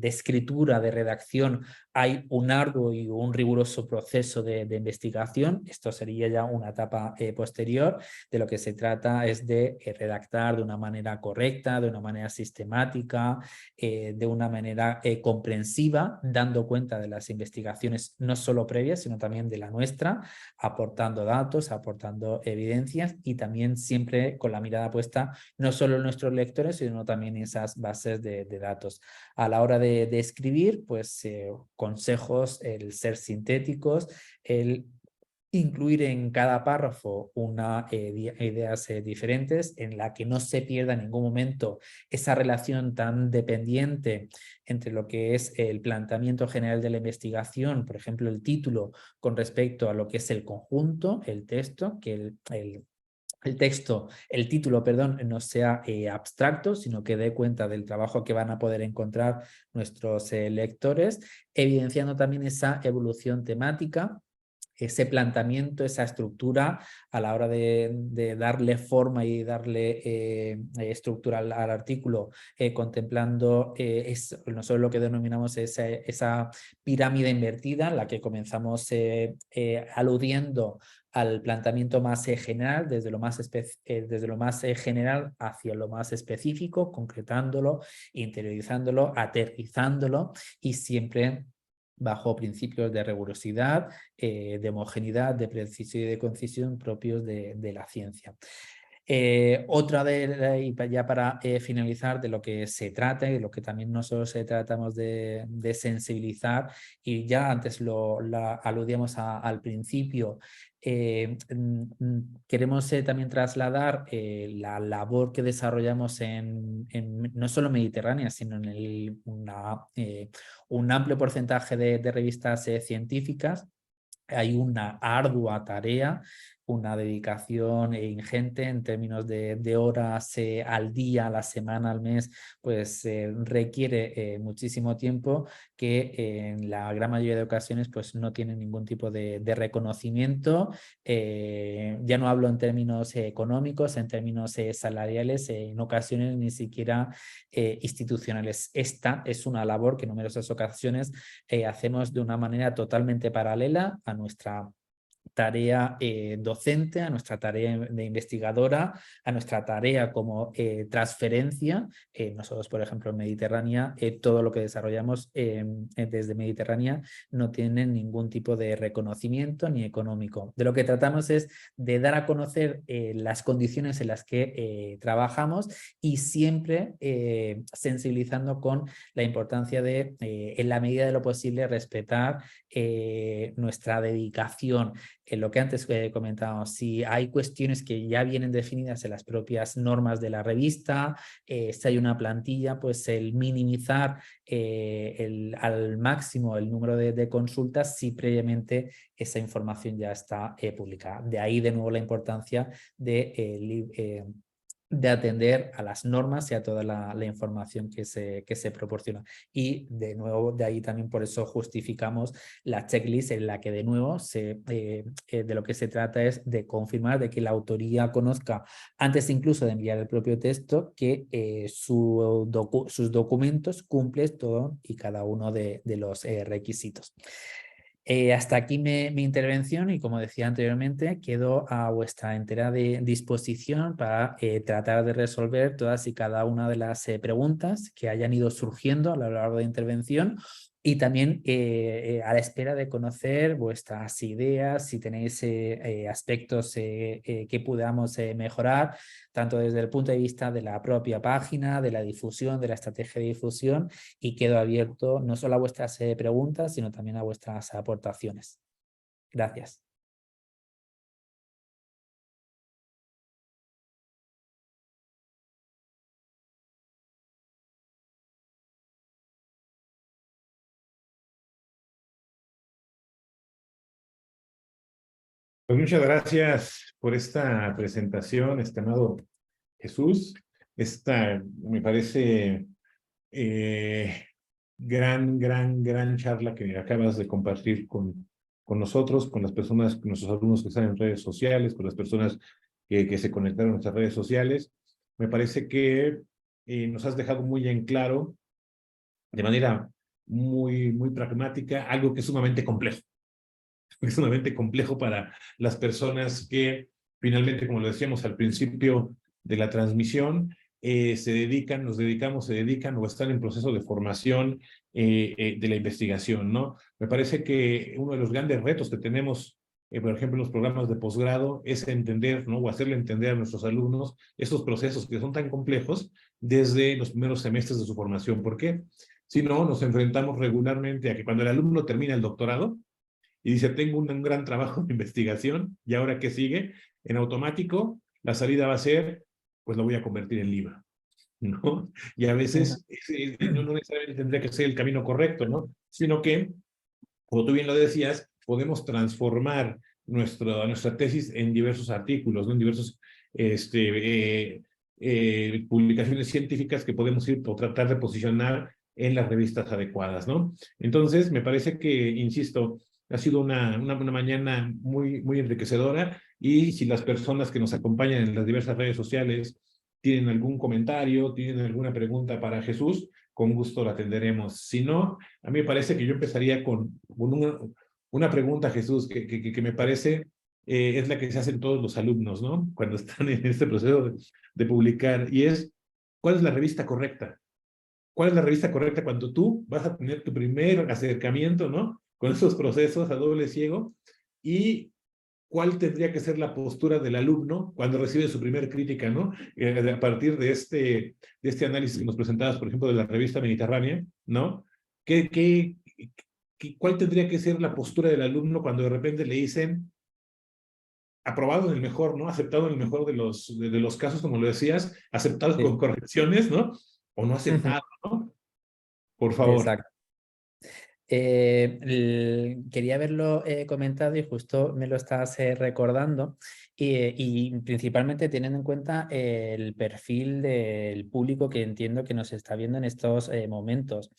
escritura, de redacción, hay un arduo y un riguroso proceso de investigación. Esto sería ya una etapa posterior. De lo que se trata es de redactar de una manera correcta, de una manera sistemática, de una manera comprensiva, dando cuenta de las investigaciones no solo previas, sino también de la nuestra, aportando datos, aportando evidencias y también siempre con la mirada puesta no solo en nuestros lectores, sino también en esas bases de datos. A la hora de escribir, pues consejos, el ser sintéticos, el incluir en cada párrafo ideas diferentes en la que no se pierda en ningún momento esa relación tan dependiente entre lo que es el planteamiento general de la investigación, por ejemplo, el título, con respecto a lo que es el conjunto, el texto, que el título, perdón, no sea abstracto, sino que dé cuenta del trabajo que van a poder encontrar nuestros lectores, evidenciando también esa evolución temática, ese planteamiento, esa estructura a la hora de darle forma y darle estructura al artículo, contemplando nosotros lo que denominamos esa pirámide invertida, en la que comenzamos aludiendo al planteamiento más general, desde lo más general hacia lo más específico, concretándolo, interiorizándolo, aterrizándolo y siempre bajo principios de rigurosidad, de homogeneidad, de precisión y de concisión propios de la ciencia. Y ya para finalizar, de lo que se trata y de lo que también nosotros tratamos de sensibilizar, y ya antes lo aludíamos al principio, queremos también trasladar la labor que desarrollamos en no solo Mediterránea, sino en un amplio porcentaje de revistas científicas. Hay una ardua tarea, una dedicación ingente en términos de horas al día, a la semana, al mes, pues requiere muchísimo tiempo que en la gran mayoría de ocasiones pues no tiene ningún tipo de reconocimiento. Ya no hablo en términos económicos, en términos salariales, en ocasiones ni siquiera institucionales. Esta es una labor que en numerosas ocasiones hacemos de una manera totalmente paralela a nuestra tarea docente, a nuestra tarea de investigadora, a nuestra tarea como transferencia. Nosotros, por ejemplo, en Mediterránea, todo lo que desarrollamos desde Mediterránea no tiene ningún tipo de reconocimiento ni económico. De lo que tratamos es de dar a conocer las condiciones en las que trabajamos y siempre sensibilizando con la importancia de, en la medida de lo posible, respetar nuestra dedicación. En lo que antes comentábamos, si hay cuestiones que ya vienen definidas en las propias normas de la revista, si hay una plantilla, pues el minimizar al máximo el número de consultas si previamente esa información ya está publicada. De ahí de nuevo la importancia de atender a las normas y a toda la información que se proporciona. Y de nuevo, de ahí también por eso justificamos la checklist en la que de nuevo de lo que se trata es de confirmar de que la autoría conozca, antes incluso de enviar el propio texto, que sus documentos cumplen todo y cada uno de los requisitos. Hasta aquí mi intervención y, como decía anteriormente, quedo a vuestra entera disposición para tratar de resolver todas y cada una de las preguntas que hayan ido surgiendo a lo largo de la intervención, y también a la espera de conocer vuestras ideas, si tenéis aspectos que podamos mejorar, tanto desde el punto de vista de la propia página, de la difusión, de la estrategia de difusión, y quedo abierto no solo a vuestras preguntas, sino también a vuestras aportaciones. Gracias. Pues muchas gracias por esta presentación, estimado Jesús. Esta me parece gran charla que acabas de compartir con nosotros, con las personas, con nuestros alumnos que están en redes sociales, con las personas que se conectaron a nuestras redes sociales. Me parece que nos has dejado muy en claro, de manera muy pragmática, algo que es sumamente complejo. Es sumamente complejo para las personas que finalmente, como lo decíamos al principio de la transmisión, se dedican o están en proceso de formación de la investigación, ¿no? Me parece que uno de los grandes retos que tenemos, por ejemplo, en los programas de posgrado, es entender, ¿no? O hacerle entender a nuestros alumnos estos procesos que son tan complejos desde los primeros semestres de su formación. ¿Por qué? Si no, nos enfrentamos regularmente a que cuando el alumno termina el doctorado, y dice, tengo un gran trabajo de investigación, ¿y ahora qué sigue? En automático, la salida va a ser, pues lo voy a convertir en libro, ¿no? Y a veces no necesariamente tendría que ser el camino correcto, ¿no? Sino que, como tú bien lo decías, podemos transformar nuestra tesis en diversos artículos, ¿no? En diversos publicaciones científicas que podemos ir o tratar de posicionar en las revistas adecuadas, ¿no? Entonces, me parece que, insisto, ha sido una mañana muy enriquecedora, y si las personas que nos acompañan en las diversas redes sociales tienen algún comentario, tienen alguna pregunta para Jesús, con gusto la atenderemos. Si no, a mí me parece que yo empezaría con una pregunta, Jesús, que me parece es la que se hacen todos los alumnos, ¿no? Cuando están en este proceso de publicar, y es, ¿cuál es la revista correcta? ¿Cuál es la revista correcta cuando tú vas a tener tu primer acercamiento, ¿no? Con esos procesos a doble ciego? Y cuál tendría que ser la postura del alumno cuando recibe su primer crítica, ¿no? A partir de este análisis que nos presentabas, por ejemplo, de la revista Mediterránea, ¿no? ¿Cuál tendría que ser la postura del alumno cuando de repente le dicen aprobado en el mejor, ¿no? Aceptado en el mejor de los casos, como lo decías, aceptado con correcciones, ¿no? O no aceptado, ¿no? Por favor. Exacto. Quería haberlo comentado y justo me lo estás recordando, y principalmente teniendo en cuenta el perfil del público que entiendo que nos está viendo en estos momentos.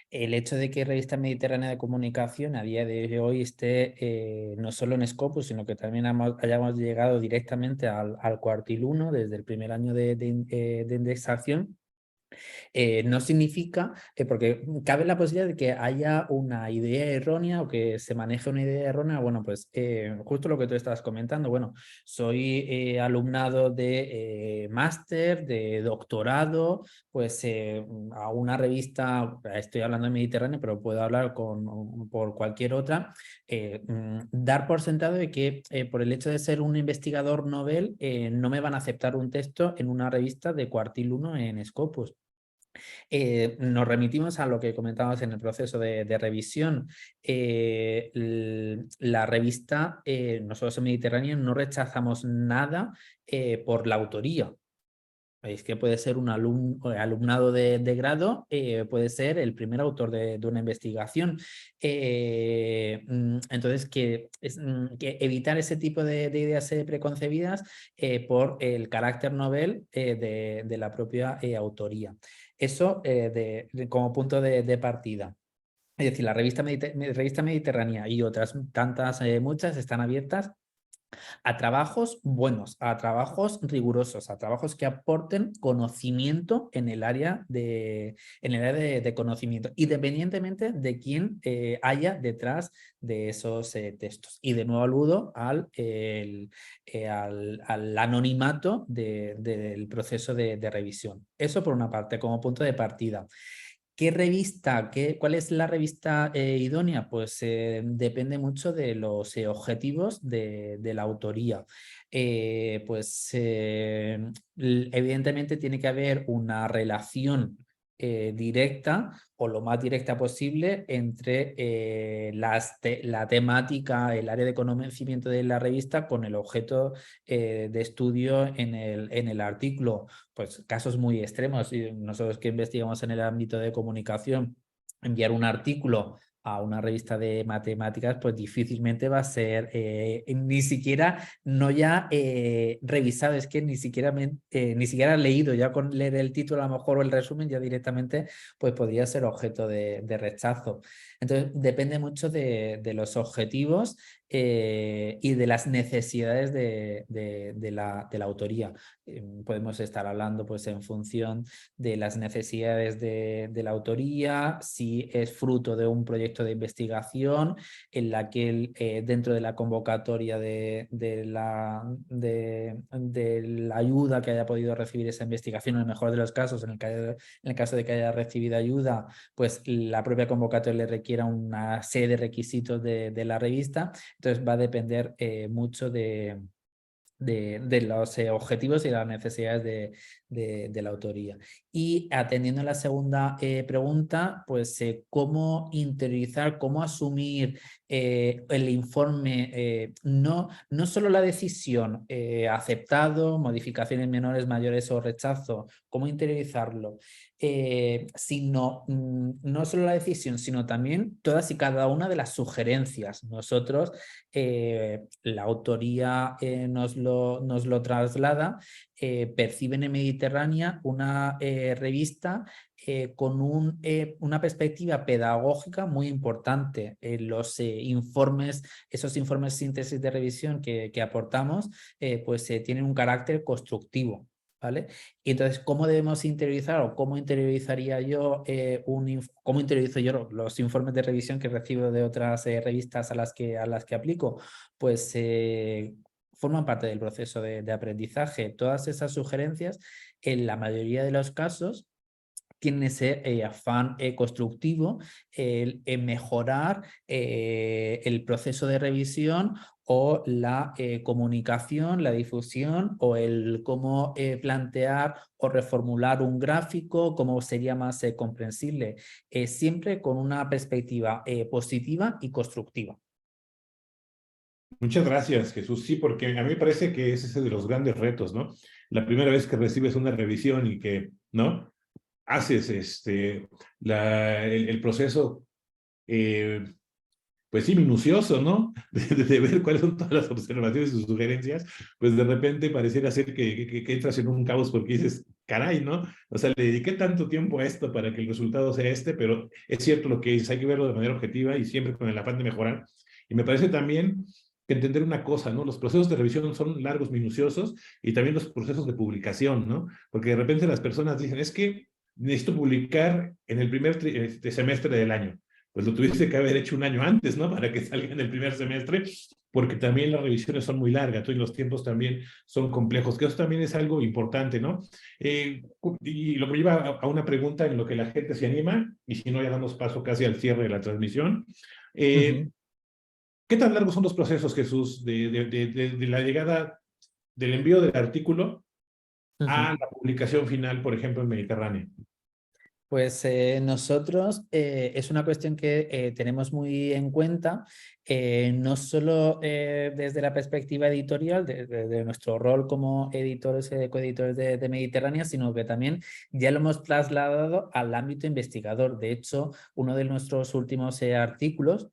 El hecho de que Revista Mediterránea de Comunicación a día de hoy esté no solo en Scopus, sino que también hayamos llegado directamente al cuartil 1 desde el primer año de indexación, no significa, porque cabe la posibilidad de que haya una idea errónea o que se maneje una idea errónea. Bueno, pues justo lo que tú estabas comentando, bueno, soy alumnado de máster, de doctorado, pues a una revista, estoy hablando de Mediterráneo, pero puedo hablar por cualquier otra, dar por sentado de que por el hecho de ser un investigador novel, no me van a aceptar un texto en una revista de cuartil 1 en Scopus. Nos remitimos a lo que comentábamos en el proceso de revisión. La revista, nosotros en Mediterráneo no rechazamos nada por la autoría. Veis que puede ser un alumnado de grado, puede ser el primer autor de una investigación. Entonces, que evitar ese tipo de ideas preconcebidas por el carácter novel de la propia autoría. Eso como punto de partida. Es decir, la revista Mediterránea y otras tantas, muchas, están abiertas a trabajos buenos, a trabajos rigurosos, a trabajos que aporten conocimiento en el área de conocimiento, independientemente de quién haya detrás de esos textos. Y de nuevo aludo al anonimato del proceso de revisión. Eso por una parte, como punto de partida. ¿Qué revista? ¿Cuál es la revista idónea? Pues depende mucho de los objetivos de la autoría. Evidentemente tiene que haber una relación directa o lo más directa posible entre la temática, el área de conocimiento de la revista con el objeto de estudio en el artículo. Pues casos muy extremos, y nosotros que investigamos en el ámbito de comunicación, enviar un artículo a una revista de matemáticas, pues difícilmente va a ser ni siquiera, no ya revisado, es que ni siquiera leído, ya con leer el título a lo mejor o el resumen ya directamente pues podría ser objeto de rechazo. Entonces depende mucho de los objetivos y de las necesidades de la autoría. Podemos estar hablando pues en función de las necesidades de la autoría, si es fruto de un proyecto de investigación en la que dentro de la convocatoria de la ayuda que haya podido recibir esa investigación, en el mejor de los casos, en el caso de que haya recibido ayuda, pues la propia convocatoria le requiera una serie de requisitos de la revista. Entonces va a depender mucho de los objetivos y las necesidades de la autoría. Y atendiendo a la segunda pregunta, pues cómo interiorizar, cómo asumir el informe, no solo la decisión, aceptado, modificaciones menores, mayores o rechazo, cómo interiorizarlo, sino no solo la decisión, sino también todas y cada una de las sugerencias. Nosotros, la autoría nos lo traslada, perciben en Mediterránea una revista con una perspectiva pedagógica muy importante. Los informes, esos informes síntesis de revisión que aportamos, pues tienen un carácter constructivo. ¿Vale? Y entonces, ¿cómo debemos interiorizar o cómo interiorizaría yo cómo interiorizo yo los informes de revisión que recibo de otras revistas a las que aplico? Pues forman parte del proceso de aprendizaje. Todas esas sugerencias, en la mayoría de los casos, tiene ese afán constructivo en mejorar el proceso de revisión o la comunicación, la difusión o el cómo plantear o reformular un gráfico, cómo sería más comprensible, siempre con una perspectiva positiva y constructiva. Muchas gracias, Jesús. Sí, porque a mí me parece que ese es de los grandes retos, ¿no? La primera vez que recibes una revisión y que, ¿no? Haces el proceso, pues sí, minucioso, ¿no? De ver cuáles son todas las observaciones y sugerencias, pues de repente pareciera ser que entras en un caos porque dices, caray, ¿no? O sea, le dediqué tanto tiempo a esto para que el resultado sea este, pero es cierto lo que dices, hay que verlo de manera objetiva y siempre con el afán de mejorar. Y me parece también que entender una cosa, ¿no? Los procesos de revisión son largos, minuciosos, y también los procesos de publicación, ¿no? Porque de repente las personas dicen, es que necesito publicar en el primer semestre del año. Pues lo tuviste que haber hecho un año antes, ¿no? Para que salga en el primer semestre, porque también las revisiones son muy largas, y los tiempos también son complejos, que eso también es algo importante, ¿no? Y lo que lleva a una pregunta en lo que la gente se anima, y si no, ya damos paso casi al cierre de la transmisión. ¿Qué tan largos son los procesos, Jesús, de la llegada, del envío del artículo a la publicación final, por ejemplo, en Mediterráneo? Pues nosotros es una cuestión que tenemos muy en cuenta, no solo desde la perspectiva editorial, de nuestro rol como editores, coeditores de Mediterránea, sino que también ya lo hemos trasladado al ámbito investigador. De hecho, uno de nuestros últimos artículos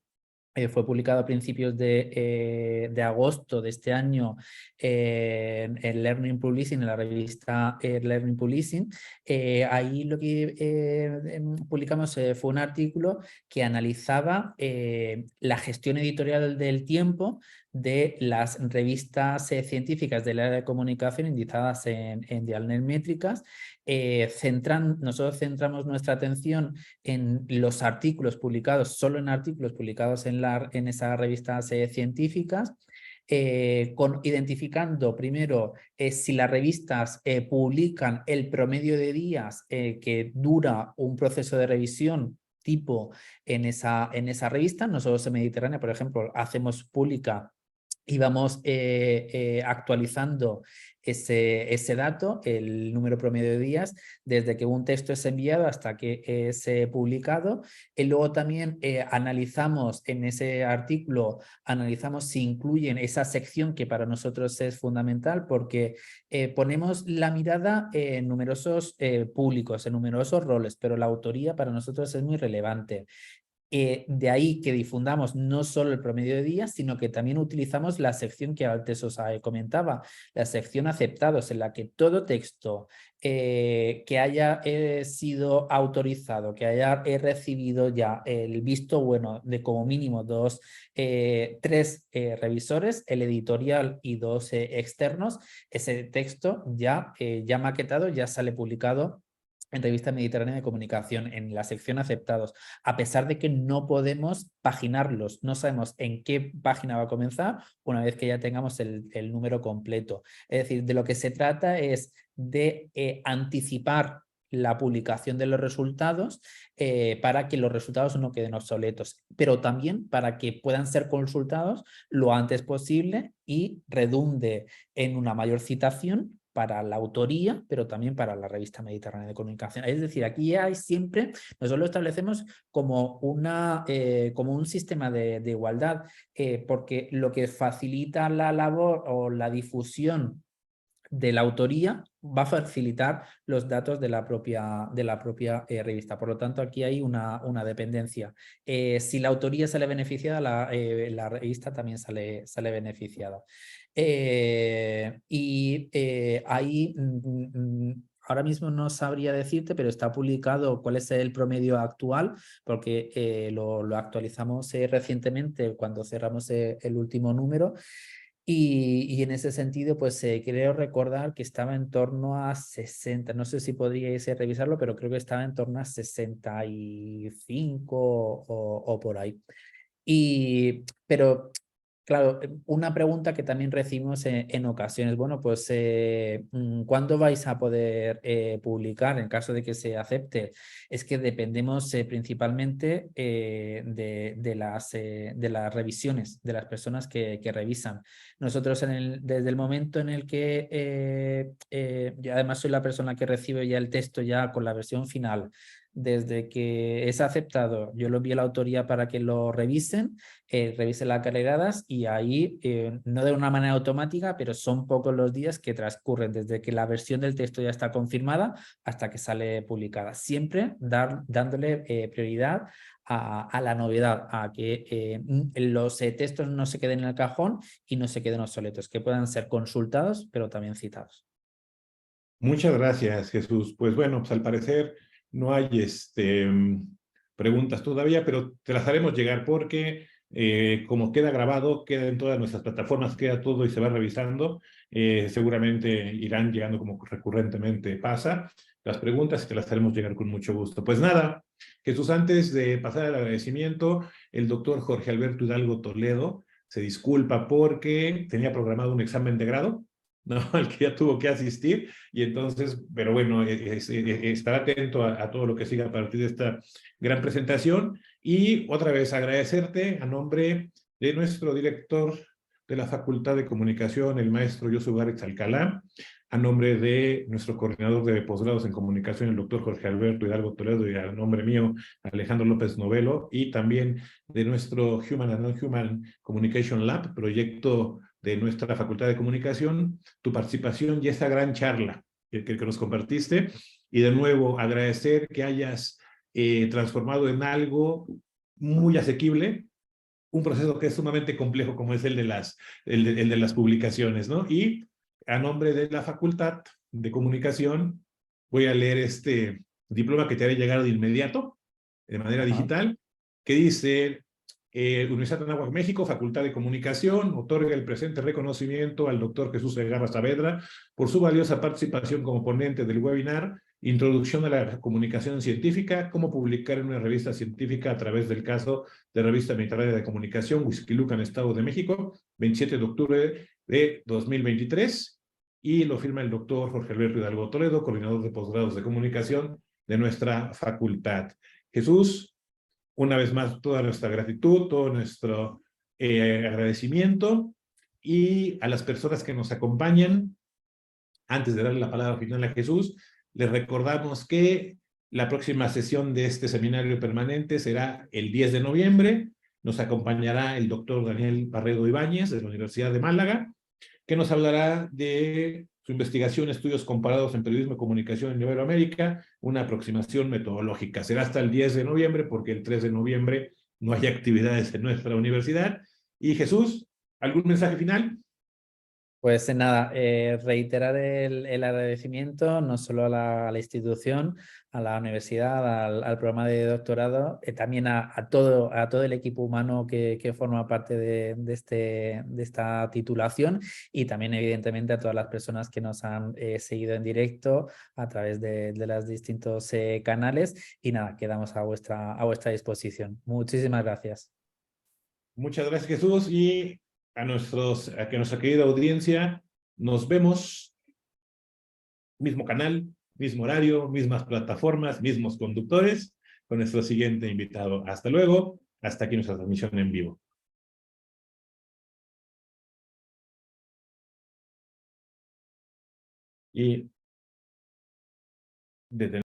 fue publicado a principios de agosto de este año en Learning Publishing, en la revista Learning Publishing. Ahí lo que publicamos fue un artículo que analizaba la gestión editorial del tiempo de las revistas científicas del área de comunicación indizadas en Dialnet Métricas. Nosotros centramos nuestra atención en los artículos publicados, solo en artículos publicados en esas revistas científicas, identificando primero si las revistas publican el promedio de días que dura un proceso de revisión tipo en esa revista. Nosotros en Mediterránea, por ejemplo, hacemos pública y vamos actualizando ese dato, el número promedio de días, desde que un texto es enviado hasta que es publicado. Y luego también analizamos en ese artículo, analizamos si incluyen esa sección que para nosotros es fundamental, porque ponemos la mirada en numerosos públicos, en numerosos roles, pero la autoría para nosotros es muy relevante. De ahí que difundamos no solo el promedio de días, sino que también utilizamos la sección que antes os comentaba, la sección aceptados, en la que todo texto que haya sido autorizado, que haya recibido ya el visto bueno de como mínimo tres revisores, el editorial y dos externos, ese texto ya maquetado ya sale publicado en Revista Mediterránea de Comunicación, en la sección aceptados, a pesar de que no podemos paginarlos, no sabemos en qué página va a comenzar una vez que ya tengamos el número completo. Es decir, de lo que se trata es de anticipar la publicación de los resultados para que los resultados no queden obsoletos, pero también para que puedan ser consultados lo antes posible y redunde en una mayor citación para la autoría, pero también para la Revista Mediterránea de Comunicación. Es decir, aquí hay siempre, nosotros lo establecemos como un sistema de igualdad, porque lo que facilita la labor o la difusión de la autoría va a facilitar los datos de la propia revista. Por lo tanto, aquí hay una dependencia. Si la autoría sale beneficiada, la revista también sale beneficiada. Ahí ahora mismo no sabría decirte, pero está publicado cuál es el promedio actual, porque lo actualizamos recientemente cuando cerramos el último número. Y en ese sentido, pues creo recordar que estaba en torno a 60, no sé si podríais revisarlo, pero creo que estaba en torno a 65 o por ahí. Pero, claro, una pregunta que también recibimos en ocasiones, bueno, pues, ¿cuándo vais a poder publicar en caso de que se acepte? Es que dependemos principalmente de las revisiones, de las personas que revisan. Nosotros desde el momento en el que, yo además soy la persona que recibe ya el texto ya con la versión final, desde que es aceptado, yo lo envío a la autoría para que lo revisen, revisen las cargadas y ahí, no de una manera automática, pero son pocos los días que transcurren desde que la versión del texto ya está confirmada hasta que sale publicada. Siempre dándole prioridad a la novedad, a que los textos no se queden en el cajón y no se queden obsoletos, que puedan ser consultados, pero también citados. Muchas gracias, Jesús. Pues bueno, pues al parecer no hay preguntas todavía, pero te las haremos llegar porque como queda grabado, queda en todas nuestras plataformas, queda todo y se va revisando, seguramente irán llegando como recurrentemente pasa las preguntas y te las haremos llegar con mucho gusto. Pues nada, Jesús, antes de pasar al agradecimiento, el doctor Jorge Alberto Hidalgo Toledo se disculpa porque tenía programado un examen de grado, ¿no? Al que ya tuvo que asistir, y entonces, pero bueno, estar atento a todo lo que siga a partir de esta gran presentación, y otra vez agradecerte a nombre de nuestro director de la Facultad de Comunicación, el maestro Josu Garrix Alcalá, a nombre de nuestro coordinador de posgrados en comunicación, el doctor Jorge Alberto Hidalgo Toledo, y a nombre mío, Alejandro López Novelo, y también de nuestro Human and Non-Human Communication Lab, proyecto de nuestra Facultad de Comunicación, tu participación y esta gran charla que nos compartiste. Y de nuevo, agradecer que hayas transformado en algo muy asequible un proceso que es sumamente complejo como es el de las publicaciones, ¿no? Y a nombre de la Facultad de Comunicación voy a leer este diploma que te haré llegar de inmediato, de manera digital, que dice: Universidad de Anáhuac, México, Facultad de Comunicación, otorga el presente reconocimiento al doctor Jesús Segarra Saavedra por su valiosa participación como ponente del webinar Introducción a la Comunicación Científica, cómo publicar en una revista científica a través del caso de Revista Mediterránea de Comunicación, Huixquilucan, Estado de México, 27 de octubre de 2023, y lo firma el doctor Jorge Alberto Hidalgo Toledo, coordinador de posgrados de comunicación de nuestra facultad. Jesús, una vez más, toda nuestra gratitud, todo nuestro agradecimiento, y a las personas que nos acompañan, antes de darle la palabra final a Jesús, les recordamos que la próxima sesión de este seminario permanente será el 10 de noviembre. Nos acompañará el doctor Daniel Barredo Ibáñez, de la Universidad de Málaga, que nos hablará de su investigación, estudios comparados en periodismo y comunicación en Iberoamérica, una aproximación metodológica. Será hasta el 10 de noviembre, porque el 3 de noviembre no hay actividades en nuestra universidad. Y Jesús, ¿algún mensaje final? Pues nada, reiterar el agradecimiento no solo a la institución, a la universidad, al programa de doctorado, también a todo el equipo humano que forma parte de esta titulación y también evidentemente a todas las personas que nos han seguido en directo a través de los distintos canales y nada, quedamos a vuestra disposición. Muchísimas gracias. Muchas gracias, Jesús, y a nuestra querida audiencia, nos vemos, mismo canal, mismo horario, mismas plataformas, mismos conductores, con nuestro siguiente invitado. Hasta luego, hasta aquí nuestra transmisión en vivo. Y